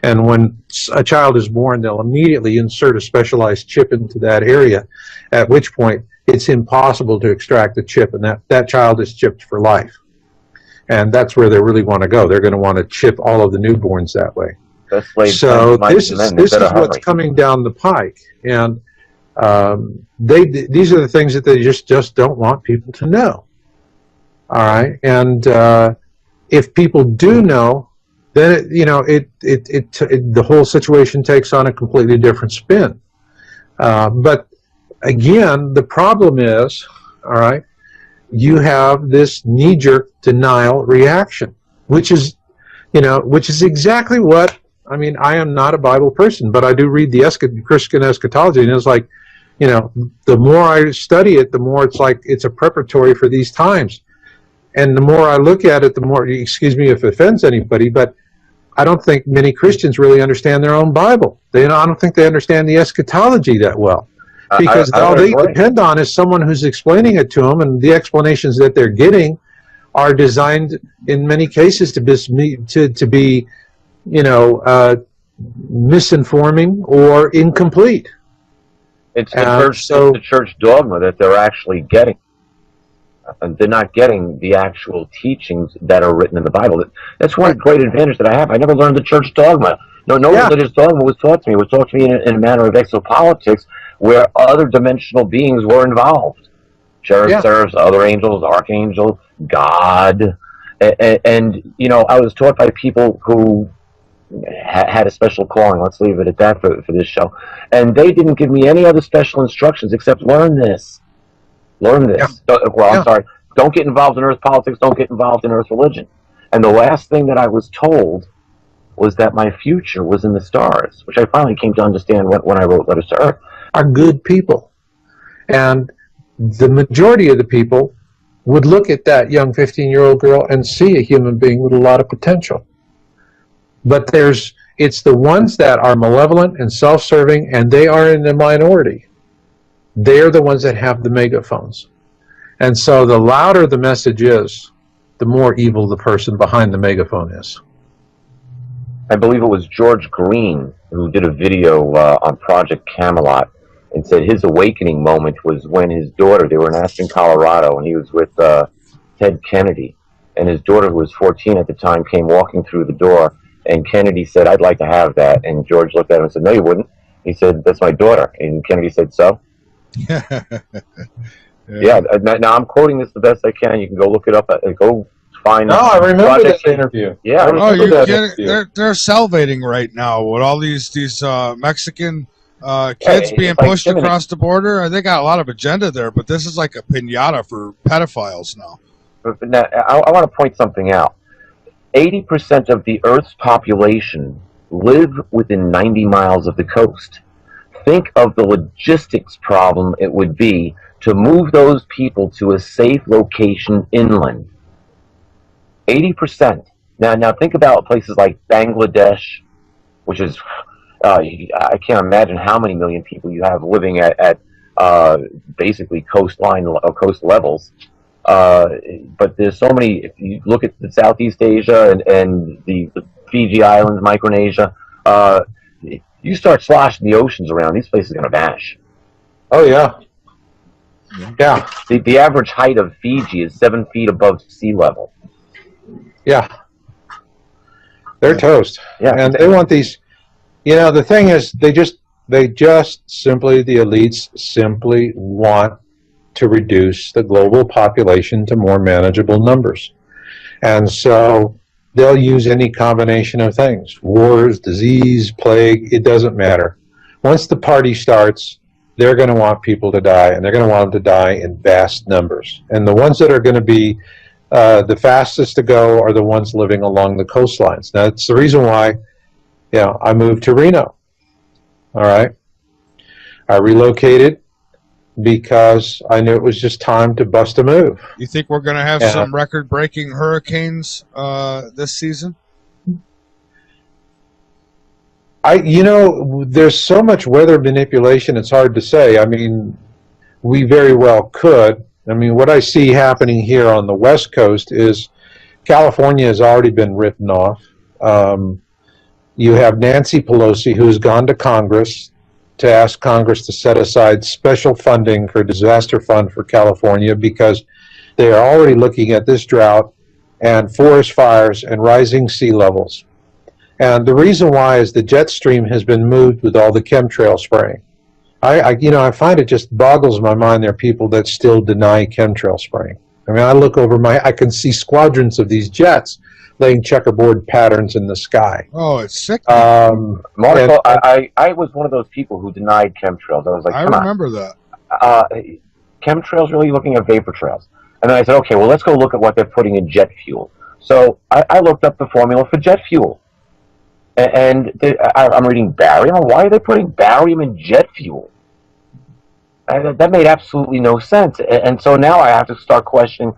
And when a child is born, they'll immediately insert a specialized chip into that area, at which point it's impossible to extract the chip, and that child is chipped for life. And that's where they really want to go. They're going to want to chip all of the newborns that way. So this is what's coming down the pike, and these are the things that they just don't want people to know. All right, and if people do know, then the whole situation takes on a completely different spin. But again, the problem is, all right, you have this knee-jerk denial reaction, which is exactly what. I mean, I am not a Bible person, but I do read the Christian eschatology, and it's like, the more I study it, the more it's like it's a preparatory for these times. And the more I look at it, the more, excuse me if it offends anybody, but I don't think many Christians really understand their own Bible. I don't think they understand the eschatology that well. Because all they depend on is someone who's explaining it to them, and the explanations that they're getting are designed in many cases to be misinforming or incomplete. It's the church dogma that they're actually getting. They're not getting the actual teachings that are written in the Bible. That's one great advantage that I have. I never learned the church dogma. No religious dogma was taught to me. It was taught to me in a manner of exopolitics where other dimensional beings were involved. Cherubs, seraphs, other angels, archangels, God. And, you know, I was taught by people who had a special calling. Let's leave it at that for this show. And they didn't give me any other special instructions except learn this. Learn this. I'm sorry. Don't get involved in earth politics. Don't get involved in earth religion. And the last thing that I was told was that my future was in the stars, which I finally came to understand when I wrote Letters to Earth. Are good people. And the majority of the people would look at that young 15-year-old girl and see a human being with a lot of potential. But it's the ones that are malevolent and self-serving, and they are in the minority. They're the ones that have the megaphones. And so the louder the message is, the more evil the person behind the megaphone is. I believe it was George Green who did a video on Project Camelot and said his awakening moment was when his daughter, they were in Aspen, Colorado, and he was with Ted Kennedy. And his daughter, who was 14 at the time, came walking through the door, and Kennedy said, "I'd like to have that." And George looked at him and said, "No, you wouldn't." He said, "That's my daughter." And Kennedy said, "So?" Yeah. Now I'm quoting this the best I can. You can go look it up. Go find. No, I remember that interview. Yeah. They're salivating right now with all these Mexican kids being pushed across the border. They got a lot of agenda there, but this is like a piñata for pedophiles now. But now, I want to point something out. 80% of the Earth's population live within 90 miles of the coast. Think of the logistics problem it would be to move those people to a safe location inland. 80%. Now think about places like Bangladesh, which is, I can't imagine how many million people you have living at basically coast levels. But there's so many. If you look at the Southeast Asia and the Fiji Islands, Micronesia, you start sloshing the oceans around, these places are going to vanish. Oh, yeah. Yeah. The average height of Fiji is 7 feet above sea level. Yeah. They're toast. Yeah. And they want these, you know, the thing is, they just simply, the elites simply want to reduce the global population to more manageable numbers. And so they'll use any combination of things. Wars, disease, plague, it doesn't matter. Once the party starts, they're going to want people to die, and they're going to want them to die in vast numbers. And the ones that are going to be the fastest to go are the ones living along the coastlines. Now, it's the reason why, I moved to Reno. All right. I relocated because I knew it was just time to bust a move. You think we're going to have some record-breaking hurricanes this season? There's so much weather manipulation, it's hard to say. I mean, we very well could. I mean, what I see happening here on the West Coast is California has already been written off. You have Nancy Pelosi, who's gone to Congress to ask Congress to set aside special funding for a disaster fund for California because they are already looking at this drought and forest fires and rising sea levels. And the reason why is the jet stream has been moved with all the chemtrail spraying. I find it just boggles my mind there are people that still deny chemtrail spraying. I mean, I look over I can see squadrons of these jets laying checkerboard patterns in the sky. Oh, it's sick. Marco, I was one of those people who denied chemtrails. I was like, I remember that. Chemtrails, really looking at vapor trails. And then I said, okay, well, let's go look at what they're putting in jet fuel. So I looked up the formula for jet fuel. And I'm reading barium. Why are they putting barium in jet fuel? That made absolutely no sense. And so now I have to start questioning,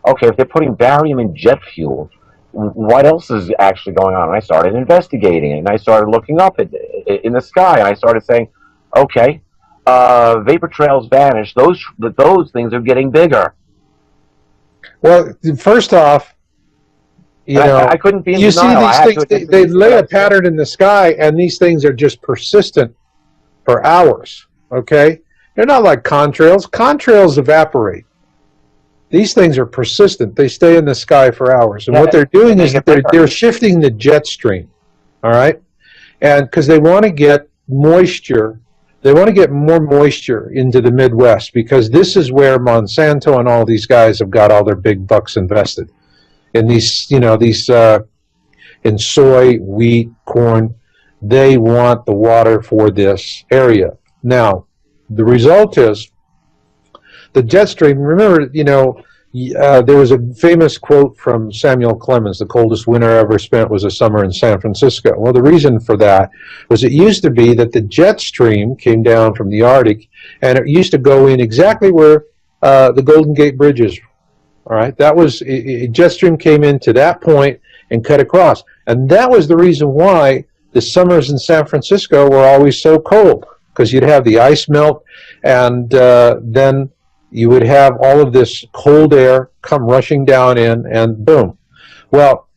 okay, if they're putting barium in jet fuel, what else is actually going on? And I started investigating it, and I started looking up in the sky, and I started saying, okay, vapor trails vanish. Those things are getting bigger. Well, first off, I couldn't be in you denial. See these things, they lay a pattern in the sky, and these things are just persistent for hours, okay? They're not like contrails. Contrails evaporate. These things are persistent. They stay in the sky for hours. And Yeah, what they're doing they is get that bigger. they're shifting the jet stream, all right? And because they want to get moisture, they want to get more moisture into the Midwest, because this is where Monsanto and all these guys have got all their big bucks invested in these, in soy, wheat, corn. They want the water for this area. Now, the result is the jet stream. Remember, there was a famous quote from Samuel Clemens: "The coldest winter I ever spent was a summer in San Francisco." Well, the reason for that was it used to be that the jet stream came down from the Arctic, and it used to go in exactly where the Golden Gate Bridge is. All right, that was jet stream came into that point and cut across, and that was the reason why the summers in San Francisco were always so cold, because you'd have the ice melt, and then you would have all of this cold air come rushing down in, and boom. Well,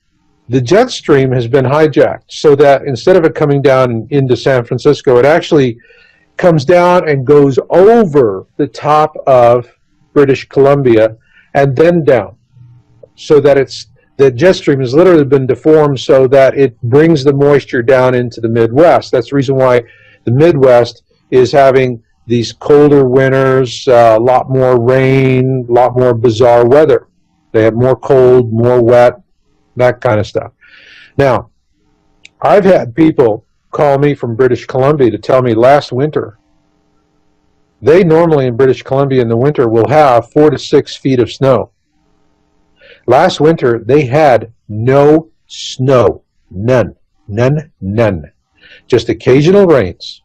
the jet stream has been hijacked so that instead of it coming down into San Francisco, it actually comes down and goes over the top of British Columbia and then down, so that the jet stream has literally been deformed so that it brings the moisture down into the Midwest. That's the reason why the Midwest is having these colder winters, a lot more rain, a lot more bizarre weather. They have more cold, more wet, that kind of stuff. Now, I've had people call me from British Columbia to tell me last winter, they normally in British Columbia in the winter will have 4 to 6 feet of snow. Last winter, they had no snow. None. Just occasional rains.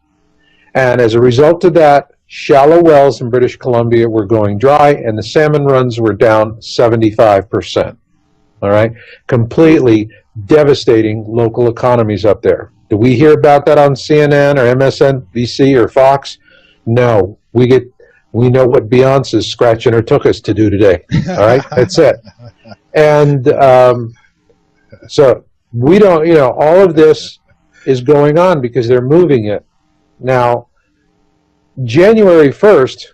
And as a result of that, shallow wells in British Columbia were going dry, and the salmon runs were down 75%. All right? Completely devastating local economies up there. Do we hear about that on CNN or MSNBC or Fox? No. We know what Beyonce's scratching her tuchus to do today. All right? That's it. And so we don't, all of this is going on because they're moving it. Now, January 1st,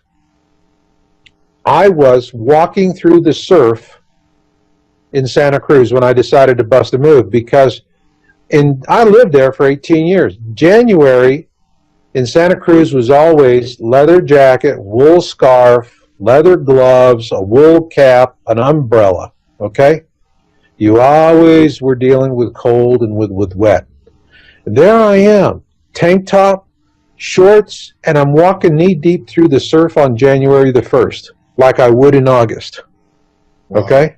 I was walking through the surf in Santa Cruz when I decided to bust a move, because I lived there for 18 years. January in Santa Cruz was always leather jacket, wool scarf, leather gloves, a wool cap, an umbrella, okay? You always were dealing with cold and with wet. And there I am, tank top, shorts, and I'm walking knee deep through the surf on January the 1st, like I would in August. Wow. Okay?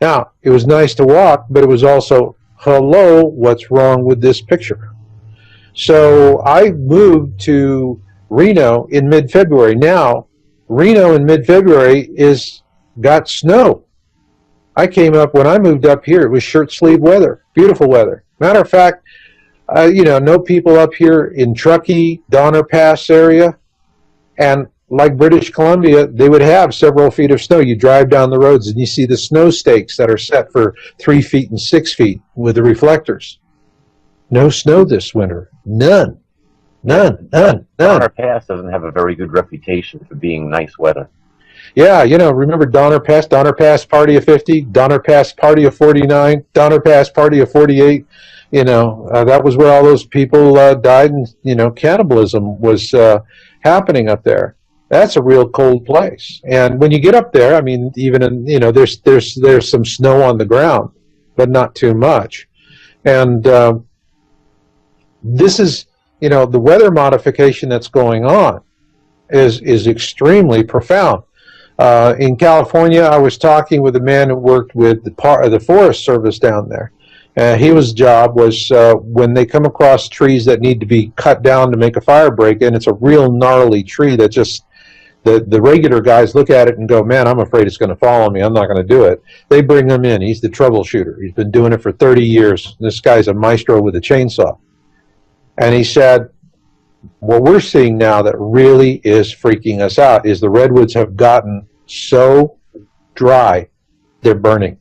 Now, it was nice to walk, but it was also, hello, what's wrong with this picture? So I moved to Reno in mid-February. Now, Reno in mid-February got snow. I came up, when I moved up here, it was shirt-sleeve weather, beautiful weather. Matter of fact, know people up here in Truckee, Donner Pass area, and like British Columbia, they would have several feet of snow. You drive down the roads and you see the snow stakes that are set for 3 feet and 6 feet with the reflectors. No snow this winter. None. Donner Pass doesn't have a very good reputation for being nice weather. Yeah, remember Donner Pass Party of 50, Donner Pass Party of 49, Donner Pass Party of 48. That was where all those people died, and, cannibalism was happening up there. That's a real cold place. And when you get up there, I mean, even in, there's some snow on the ground, but not too much. And this is, the weather modification that's going on is extremely profound. In California, I was talking with a man who worked with the Forest Service down there. His job was when they come across trees that need to be cut down to make a fire break, and it's a real gnarly tree that just, the regular guys look at it and go, man, I'm afraid it's going to fall on me. I'm not going to do it. They bring him in. He's the troubleshooter. He's been doing it for 30 years. This guy's a maestro with a chainsaw. And he said, what we're seeing now that really is freaking us out is the redwoods have gotten so dry, they're burning.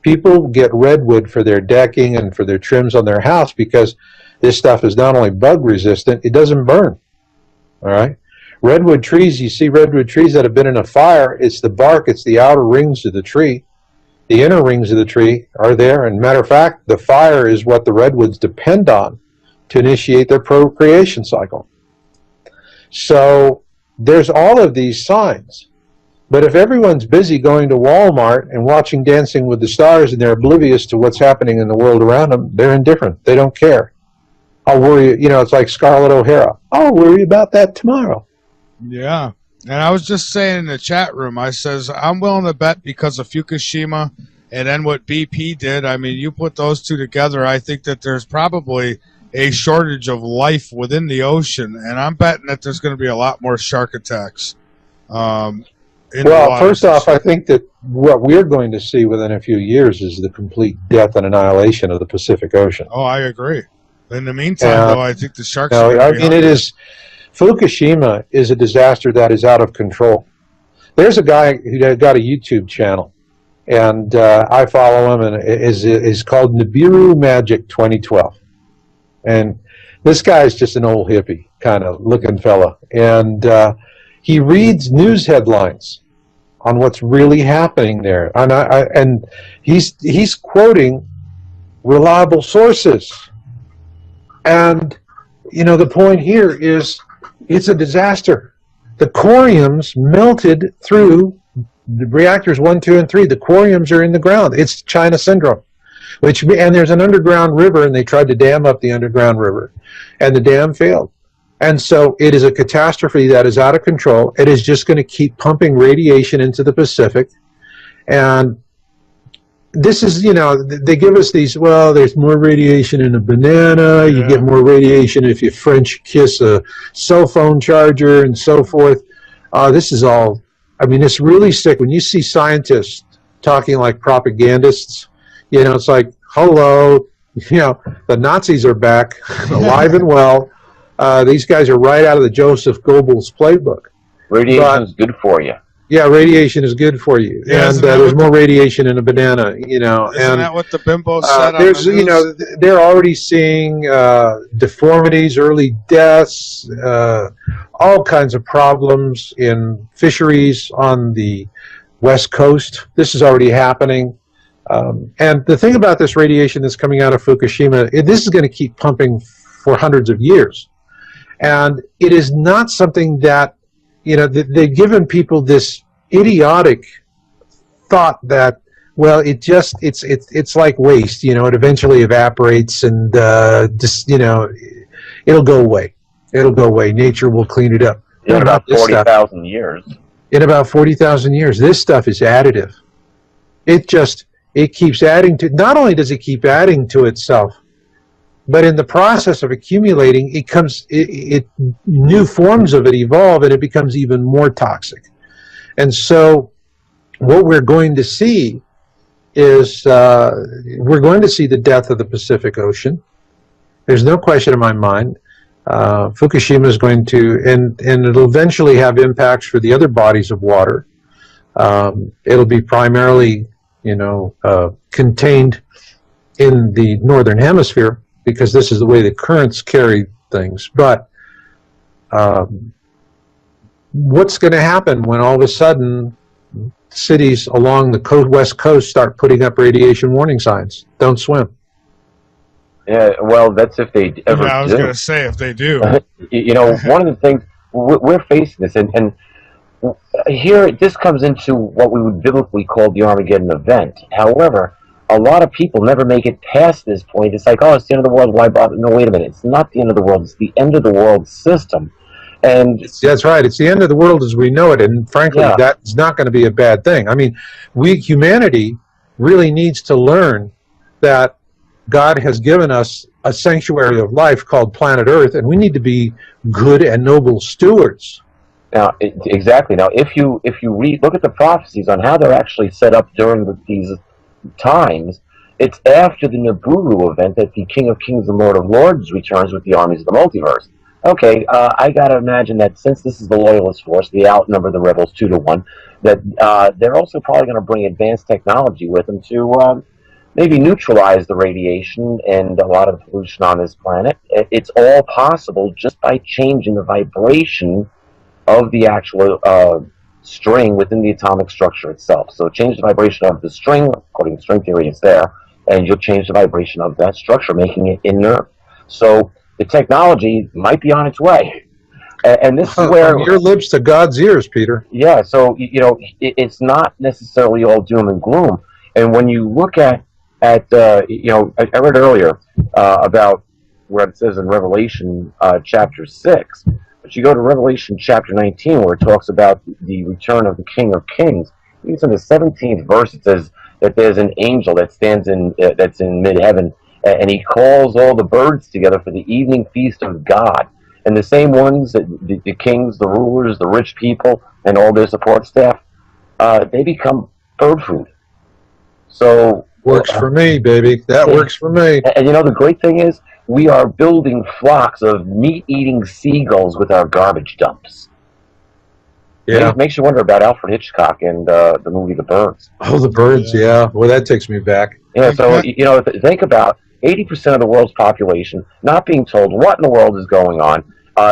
People get redwood for their decking and for their trims on their house because this stuff is not only bug resistant, it doesn't burn. All right? Redwood trees, you see redwood trees that have been in a fire, it's the bark, it's the outer rings of the tree. The inner rings of the tree are there. And matter of fact, the fire is what the redwoods depend on to initiate their procreation cycle. So there's all of these signs. But if everyone's busy going to Walmart and watching Dancing with the Stars and they're oblivious to what's happening in the world around them, they're indifferent. They don't care. I'll worry, it's like Scarlett O'Hara. I'll worry about that tomorrow. Yeah. And I was just saying in the chat room, I says, I'm willing to bet because of Fukushima and then what BP did. I mean, you put those two together, I think that there's probably a shortage of life within the ocean. And I'm betting that there's going to be a lot more shark attacks. Well, first off, I think that what we're going to see within a few years is the complete death and annihilation of the Pacific Ocean. Oh, I agree. In the meantime, though, I think the sharks are Fukushima is a disaster that is out of control. There's a guy who got a YouTube channel, and I follow him, and is called Nibiru Magic 2012. And this guy is just an old hippie kind of looking fella, and he reads news headlines on what's really happening there, and he's quoting reliable sources. And the point here is it's a disaster. The coriums melted through the reactors 1, 2, and 3. The coriums are in the ground. It's China syndrome. And there's an underground river, and they tried to dam up the underground river, and the dam failed. And so it is a catastrophe that is out of control. It is just going to keep pumping radiation into the Pacific. And this is, they give us these, well, there's more radiation in a banana. You get more radiation if you French kiss a cell phone charger and so forth. This is all, it's really sick. When you see scientists talking like propagandists, it's like, hello, the Nazis are back, alive and well. These guys are right out of the Joseph Goebbels playbook. Radiation is good for you. Yeah, radiation is good for you, and there's more radiation in a banana. Isn't that what the bimbo said? They're already seeing deformities, early deaths, all kinds of problems in fisheries on the West Coast. This is already happening. And the thing about this radiation that's coming out of Fukushima, this is going to keep pumping for hundreds of years. And it is not something that, they've given people this idiotic thought that, well, it's like waste, it eventually evaporates and it'll go away. It'll go away. Nature will clean it up. In about 40,000 years. In about 40,000 years. This stuff is additive. It keeps adding to, not only does it keep adding to itself, but in the process of accumulating, new forms of it evolve, and it becomes even more toxic. And so what we're going to see is we're going to see the death of the Pacific Ocean. There's no question in my mind. Fukushima is going to, and it'll eventually have impacts for the other bodies of water. It'll be primarily, contained in the northern hemisphere, because this is the way the currents carry things. But what's going to happen when all of a sudden cities along the west coast start putting up radiation warning signs? Don't swim. Yeah, well, that's if they ever do. I was going to say, if they do. One of the things, we're facing this, and here this comes into what we would biblically call the Armageddon event. However, a lot of people never make it past this point. It's like, oh, it's the end of the world. Why bother? No, wait a minute. It's not the end of the world. It's the end of the world system. And that's right. It's the end of the world as we know it. And frankly, that's not going to be a bad thing. Humanity really needs to learn that God has given us a sanctuary of life called planet Earth, and we need to be good and noble stewards. Now, exactly. Now, if you look at the prophecies on how they're actually set up during these times, it's after the Nibiru event that the King of Kings and Lord of Lords returns with the armies of the multiverse. Okay, I gotta imagine that since this is the Loyalist force, they outnumber the rebels 2-1, that they're also probably going to bring advanced technology with them to maybe neutralize the radiation and a lot of the pollution on this planet. It's all possible just by changing the vibration of the actual string within the atomic structure itself. So change the vibration of the string, according to string theory, it's there, and you'll change the vibration of that structure, making it inert. So the technology might be on its way. And this is where... From your lips to God's ears, Peter. Yeah, so, it's not necessarily all doom and gloom. And when you look at I read earlier about where it says in Revelation chapter 6, but you go to Revelation chapter 19 where it talks about the return of the King of Kings. It's in the 17th verse. It says that there's an angel that stands that's in mid-heaven, and he calls all the birds together for the evening feast of God. And the same ones, the kings, the rulers, the rich people, and all their support staff, they become bird food. So works for me, baby. That works for me. And the great thing is, we are building flocks of meat-eating seagulls with our garbage dumps. Yeah, it makes you wonder about Alfred Hitchcock and the movie The Birds. Oh, The Birds. Yeah. Well, that takes me back. Yeah. So think about 80% of the world's population not being told what in the world is going on.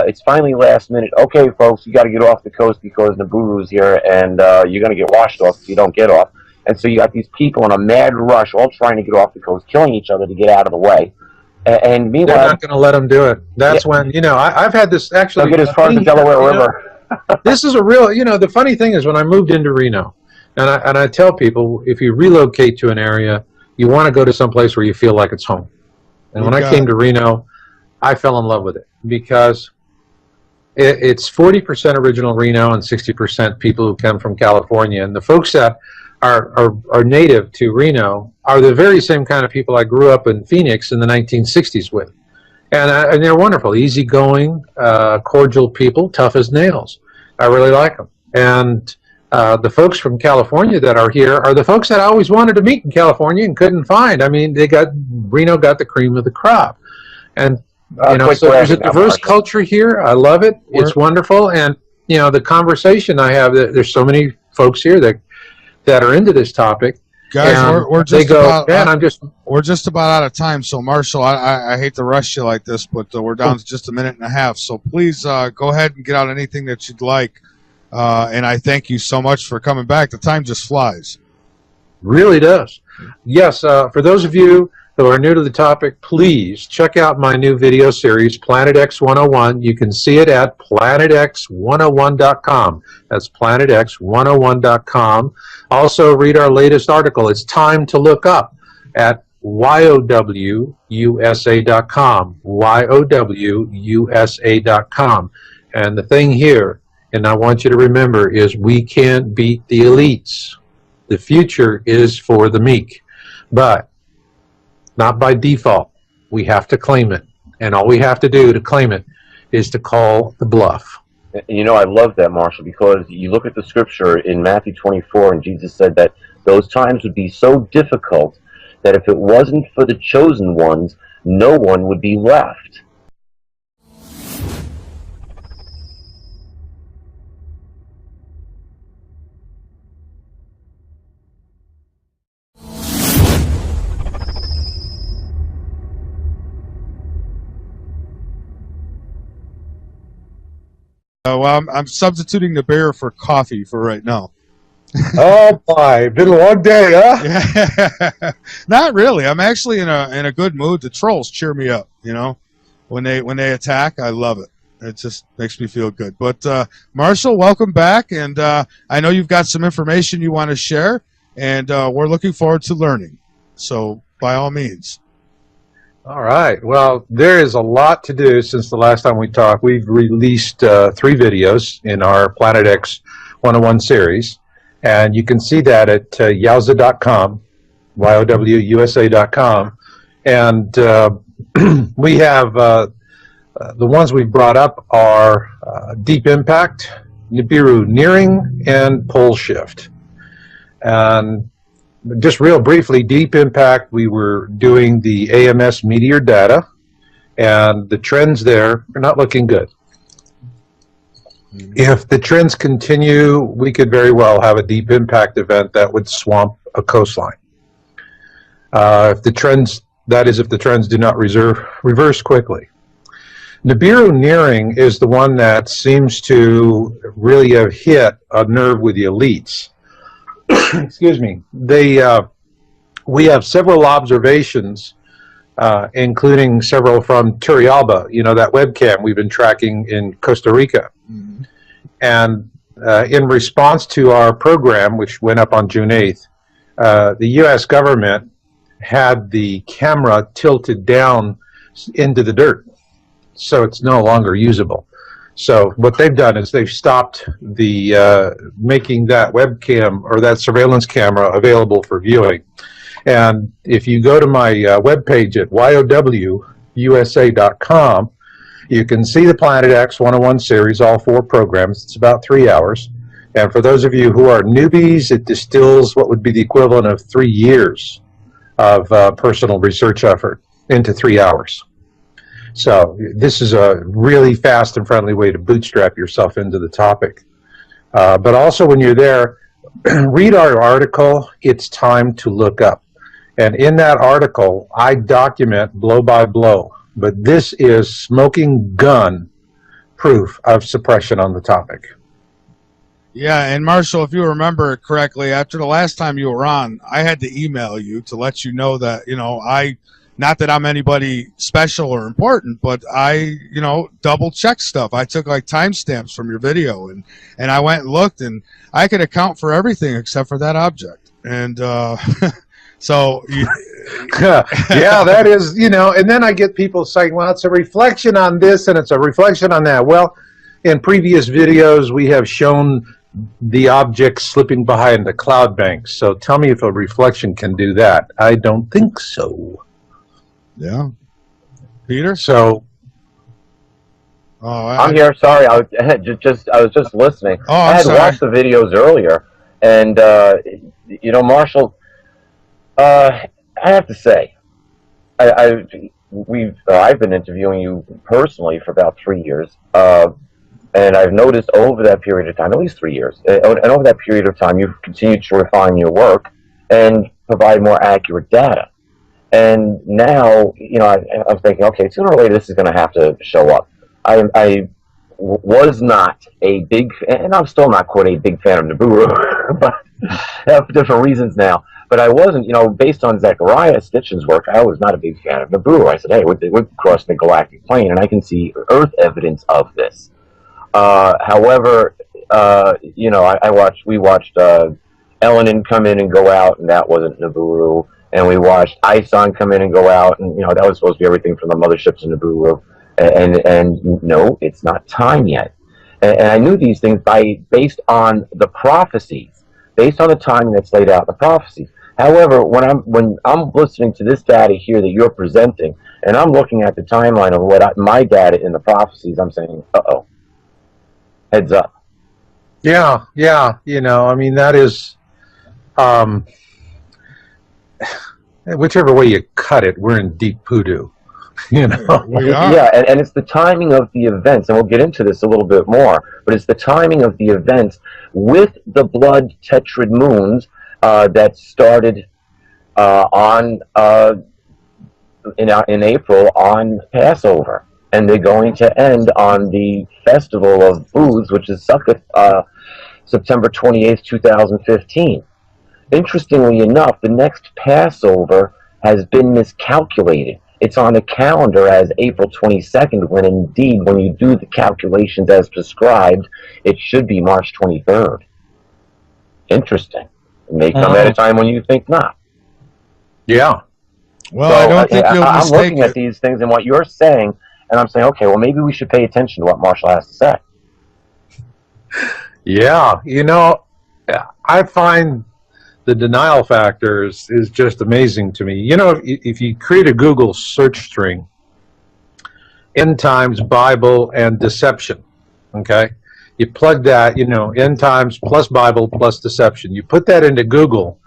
It's finally last minute. Okay, folks, you got to get off the coast because Nibiru's here, and you're going to get washed off if you don't get off. And so you got these people in a mad rush, all trying to get off the coast, killing each other to get out of the way. And meanwhile, they're not going to let them do it. That's when I've had this actually. They'll get as far as the Delaware River. This is a real. The funny thing is when I moved into Reno, and I tell people if you relocate to an area, you want to go to some place where you feel like it's home. And when I came to Reno, I fell in love with it because it's 40% original Reno and 60% people who come from California. And the folks that are native to Reno are the very same kind of people I grew up in Phoenix in the 1960s with. And they're wonderful, easygoing, cordial people, tough as nails. I really like them. And the folks from California that are here are the folks that I always wanted to meet in California and couldn't find. I mean, Reno got the cream of the crop. And, so there's a diverse culture here. I love it. It's wonderful. And, the conversation I have, there's so many folks here that are into this topic. Guys, we're just about out of time. So, Marshall, I hate to rush you like this, but we're down to just a minute and a half. So please go ahead and get out anything that you'd like. And I thank you so much for coming back. The time just flies. Really does. Yes, for those of you who are new to the topic, please check out my new video series, Planet X 101. You can see it at planetx101.com. That's planetx101.com. Also, read our latest article. It's Time to Look Up at YOWUSA.com. YOWUSA.com. And the thing here, and I want you to remember, is we can't beat the elites. The future is for the meek. But not by default. We have to claim it. And all we have to do to claim it is to call the bluff. I love that, Marshall, because you look at the scripture in Matthew 24, and Jesus said that those times would be so difficult that if it wasn't for the chosen ones, no one would be left. Well, I'm substituting the beer for coffee for right now. Oh my, been a long day, huh? Yeah. Not really. I'm actually in a good mood. The trolls cheer me up, when they attack. I love it. It just makes me feel good. But Marshall, welcome back, and I know you've got some information you want to share, and we're looking forward to learning. So by all means. All right. Well, there is a lot to do since the last time we talked. We've released 3 videos in our Planet X 101 series, and you can see that at yowza.com, YOWUSA.com. And we have the ones we brought up are Deep Impact, Nibiru Nearing, and Pole Shift. And just real briefly, Deep Impact, we were doing the AMS meteor data, and the trends there are not looking good. If the trends continue, we could very well have a deep impact event that would swamp a coastline. If the trends do not reverse quickly. Nibiru nearing is the one that seems to really have hit a nerve with the elites. Excuse me. We have several observations, including several from Turrialba, that webcam we've been tracking in Costa Rica. Mhm. And in response to our program, which went up on June 8th, the U.S. government had the camera tilted down into the dirt, so it's no longer usable. So what they've done is they've stopped the making that webcam or that surveillance camera available for viewing. And if you go to my webpage at yowusa.com, you can see the Planet X 101 series, all 4 programs. It's about 3 hours. And for those of you who are newbies, it distills what would be the equivalent of 3 years of personal research effort into 3 hours. So this is a really fast and friendly way to bootstrap yourself into the topic. But also when you're there, read our article, It's Time to Look Up. And in that article, I document blow by blow. But this is smoking gun proof of suppression on the topic. Yeah, and Marshall, if you remember correctly, after the last time you were on, I had to email you to let you know that, not that I'm anybody special or important, but I, double check stuff. I took like timestamps from your video and I went and looked, and I could account for everything except for that object. And so, yeah, that is, and then I get people saying, well, it's a reflection on this and it's a reflection on that. Well, in previous videos, we have shown the object slipping behind the cloud banks. So tell me if a reflection can do that. I don't think so. Yeah. Peter? So. I'm here. Sorry, I was just listening. Oh, I had sorry. watched the videos earlier, and Marshall, I have to say, I've been interviewing you personally for about 3 years, and I've noticed over that period of time, at least 3 years, and over that period of time, you've continued to refine your work and provide more accurate data. And now, I'm thinking, okay, sooner or later, this is going to have to show up. I was not a big, and I'm still not quite a big fan of Nibiru, but for different reasons now. But I wasn't, based on Zechariah Stitchin's work, I was not a big fan of Nibiru. I said, hey, we're crossing the galactic plane, and I can see Earth evidence of this. However, we watched Elenin come in and go out, and that wasn't Nibiru. And we watched Ison come in and go out, and that was supposed to be everything from the motherships in Nibiru. And no, it's not time yet. And I knew these things based on the prophecies, based on the timing that's laid out in the prophecies. However, when I'm listening to this data here that you're presenting, and I'm looking at the timeline of my data in the prophecies, I'm saying, uh-oh, heads up. Yeah, that is, whichever way you cut it, we're in deep poodoo. We are. Yeah, and it's the timing of the events, and we'll get into this a little bit more, but it's the timing of the events with the blood tetrad moons that started in April on Passover, and they're going to end on the Festival of Booths, which is September 28th, 2015. Interestingly enough, the next Passover has been miscalculated. It's on the calendar as April 22nd, when indeed, when you do the calculations as prescribed, it should be March 23rd. Interesting. It may come at a time when you think not. Yeah. Well, So, I don't think you'll I'm mistake looking at it. these things and what you're saying, and I'm saying, okay, well, maybe we should pay attention to what Marshall has to say. Yeah, I find the denial factor is just amazing to me. If you create a Google search string, end times, Bible, and deception, okay? You plug that, end times plus Bible plus deception. You put that into Google,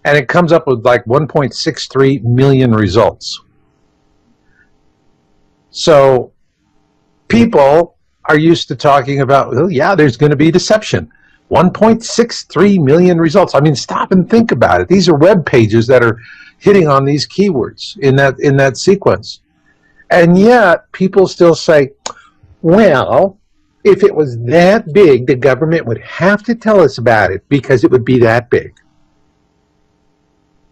and it comes up with like 1.63 million results. So people are used to talking about, well, yeah, there's going to be deception. 1.63 million results. I mean, stop and think about it. These are web pages that are hitting on these keywords in that sequence. And yet, people still say, well, if it was that big, the government would have to tell us about it because it would be that big.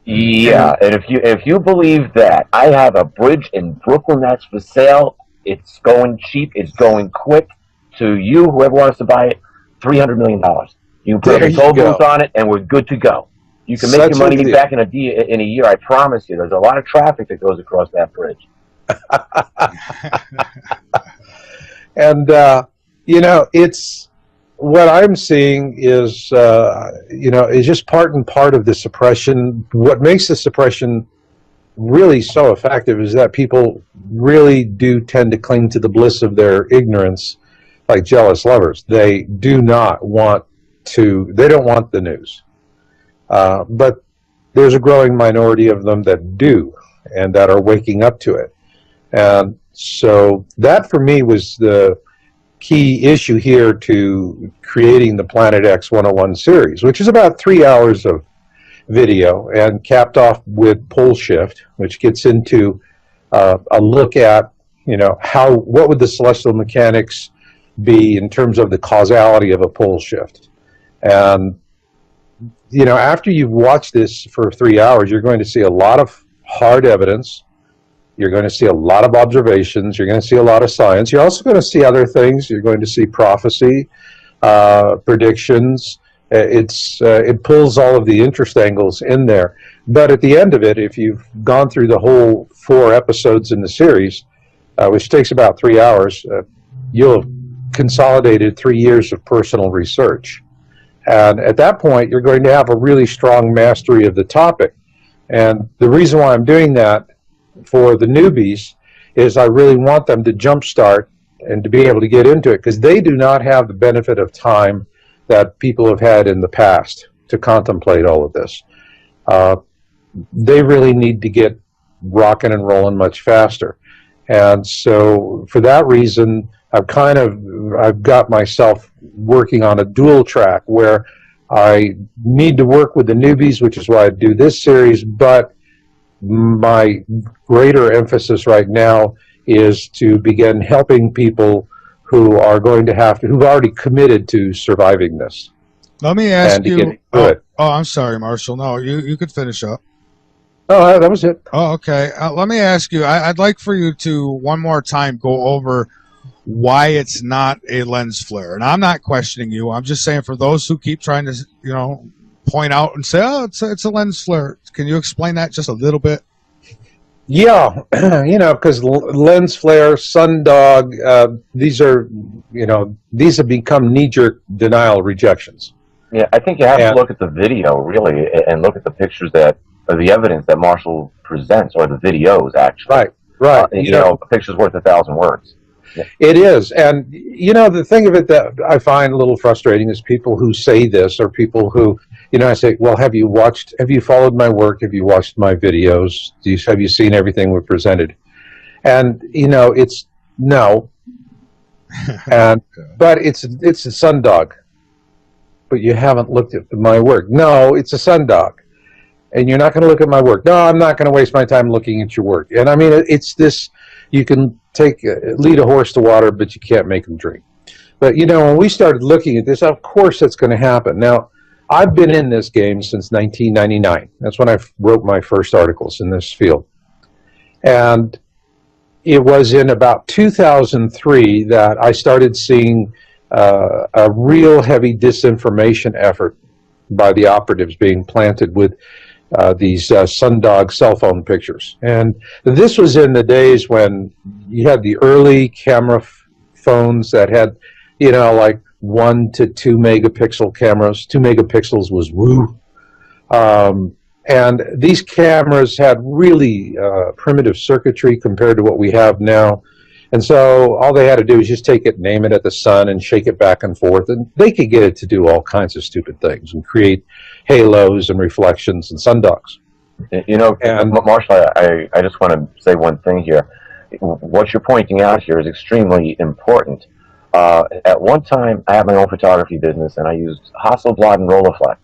Yeah, and if you believe that, I have a bridge in Brooklyn that's for sale. It's going cheap. It's going quick. To you, whoever wants to buy it, $300 million. You can put There a you toll go. booth on it, and we're good to go. You can make Such your a money deal. back in a year. I promise you. There's a lot of traffic that goes across that bridge. And, it's what I'm seeing is, is just part and part of the suppression. What makes the suppression really so effective is that people really do tend to cling to the bliss of their ignorance like jealous lovers. They do not want they don't want the news. But there's a growing minority of them that do and that are waking up to it. And so that for me was the key issue here to creating the Planet X 101 series, which is about 3 hours of video and capped off with Pole Shift, which gets into a look at, what would the celestial mechanics be in terms of the causality of a pole shift. And, after you've watched this for 3 hours, you're going to see a lot of hard evidence. You're going to see a lot of observations. You're going to see a lot of science. You're also going to see other things. You're going to see prophecy, predictions. It pulls all of the interest angles in there. But at the end of it, if you've gone through the whole 4 episodes in the series, which takes about 3 hours, you'll have consolidated 3 years of personal research. And at that point, you're going to have a really strong mastery of the topic. And the reason why I'm doing that for the newbies is I really want them to jumpstart and to be able to get into it, because they do not have the benefit of time that people have had in the past to contemplate all of this. They really need to get rocking and rolling much faster. And so for that reason, I've got myself working on a dual track where I need to work with the newbies, which is why I do this series, but my greater emphasis right now is to begin helping people who are going to who've already committed to surviving this. Let me ask you. Oh, I'm sorry, Marshall. No, you could finish up. Oh, that was it. Oh, okay. Let me ask you. I'd like for you to one more time go over why it's not a lens flare. And I'm not questioning you. I'm just saying for those who keep trying to, point out and say, oh, it's a lens flare. Can you explain that just a little bit? Yeah, because lens flare, sundog, these have become knee-jerk denial rejections. Yeah, I think you have to look at the video, really, and look at the pictures or the evidence that Marshall presents, or the videos, actually. Right. A picture's worth 1,000 words. Yeah. It is. And, the thing of it that I find a little frustrating is people who say this, or people who, I say, well, have you followed my work? Have you watched my videos? Have you seen everything we've presented? And, it's no. But it's a sundog. But you haven't looked at my work. No, it's a sundog. And you're not going to look at my work. No, I'm not going to waste my time looking at your work. And I mean, it's this, you can lead a horse to water, but you can't make him drink. But, when we started looking at this, of course that's going to happen. Now, I've been in this game since 1999. That's when I wrote my first articles in this field. And it was in about 2003 that I started seeing a real heavy disinformation effort by the operatives being planted with these sundog cell phone pictures. And this was in the days when you had the early camera phones that had, like 1 to 2 megapixel cameras. 2 megapixels was woo. And these cameras had really primitive circuitry compared to what we have now. And so all they had to do is just take it, name it at the sun, and shake it back and forth. And they could get it to do all kinds of stupid things and create halos and reflections and sundogs. Marshall, I just want to say one thing here. What you're pointing out here is extremely important. At one time, I had my own photography business, and I used Hasselblad and Rolleiflex.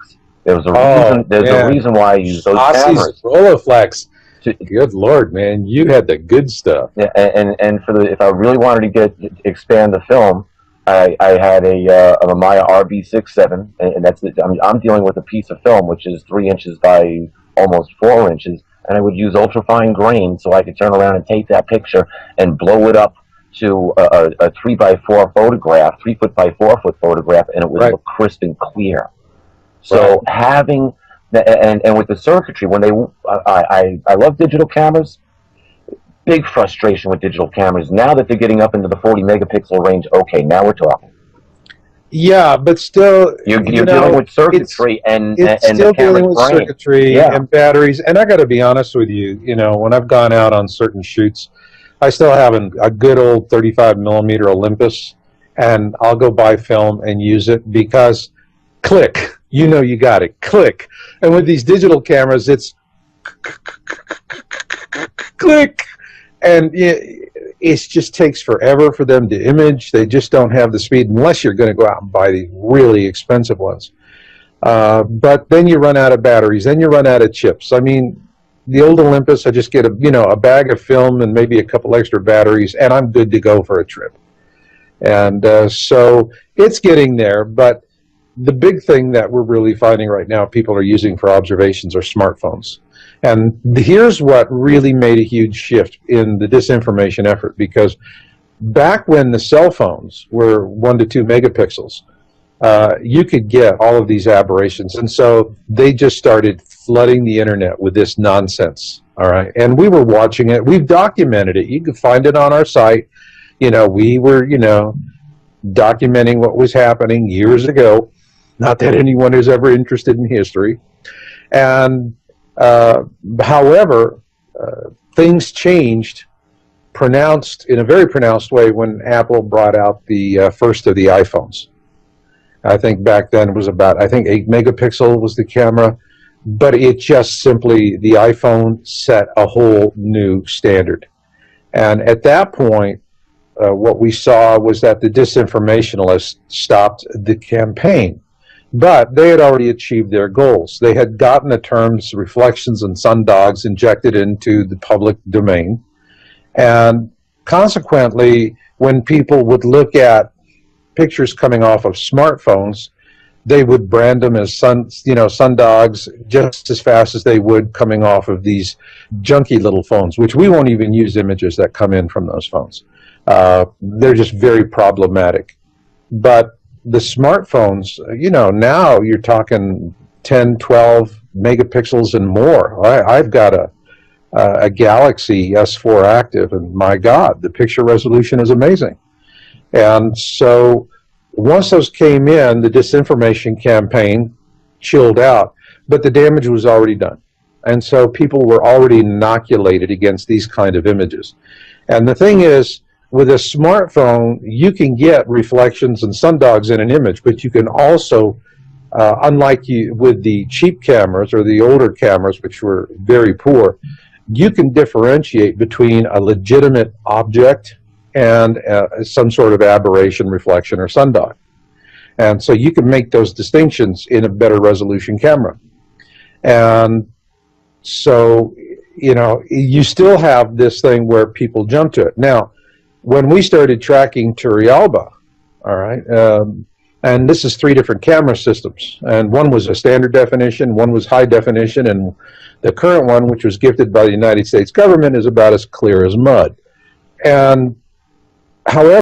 There's a reason why I use those cameras. Rolleiflex. Good Lord, man, you had the good stuff. Yeah, and for if I really wanted to expand the film, I had a Maya RB67, and that's it. I'm dealing with a piece of film which is 3 inches by almost 4 inches, and I would use ultrafine grain so I could turn around and take that picture and blow it up to a 3x4 photograph, 3 foot by 4 foot photograph, and it would look crisp and clear. So having and with the circuitry, when I love digital cameras. Big frustration with digital cameras now that they're getting up into the 40 megapixel range. Okay, now we're talking. Yeah, but still, you're dealing with circuitry and still the dealing with brain. circuitry and batteries. And I got to be honest with you, when I've gone out on certain shoots, I still have a good old 35 millimeter Olympus, and I'll go buy film and use it because click, you got it, click. And with these digital cameras, it's click. And it just takes forever for them to image. They just don't have the speed unless you're going to go out and buy these really expensive ones. But then you run out of batteries. Then you run out of chips. I mean, the old Olympus, I just get a bag of film and maybe a couple extra batteries, and I'm good to go for a trip. And so it's getting there. But the big thing that we're really finding right now people are using for observations are smartphones. And here's what really made a huge shift in the disinformation effort, because back when the cell phones were 1 to 2 megapixels, you could get all of these aberrations. And so they just started flooding the internet with this nonsense. All right. And we were watching it. We've documented it. You can find it on our site. We were, documenting what was happening years ago. Not that anyone is ever interested in history. And however, things changed in a very pronounced way when Apple brought out the first of the iPhones. I think back then it was about, 8 megapixel was the camera, but it just simply, the iPhone set a whole new standard. And at that point, what we saw was that the disinformationalists stopped the campaign. But they had already achieved their goals. They had gotten the terms reflections and sundogs injected into the public domain. And consequently, when people would look at pictures coming off of smartphones, they would brand them as sundogs just as fast as they would coming off of these junky little phones, which we won't even use images that come in from those phones. They're just very problematic. But the smartphones, now you're talking 10, 12 megapixels and more. I've got a Galaxy S4 Active, and my God, the picture resolution is amazing. And so once those came in, the disinformation campaign chilled out, but the damage was already done. And so people were already inoculated against these kind of images. And the thing is, with a smartphone, you can get reflections and sundogs in an image, but you can also, unlike with the cheap cameras or the older cameras, which were very poor, you can differentiate between a legitimate object and some sort of aberration, reflection, or sundog. And so you can make those distinctions in a better resolution camera. And so, you still have this thing where people jump to it. Now, when we started tracking Turrialba, all right, and this is 3 different camera systems, and one was a standard definition, one was high definition, and the current one, which was gifted by the United States government, is about as clear as mud. And however,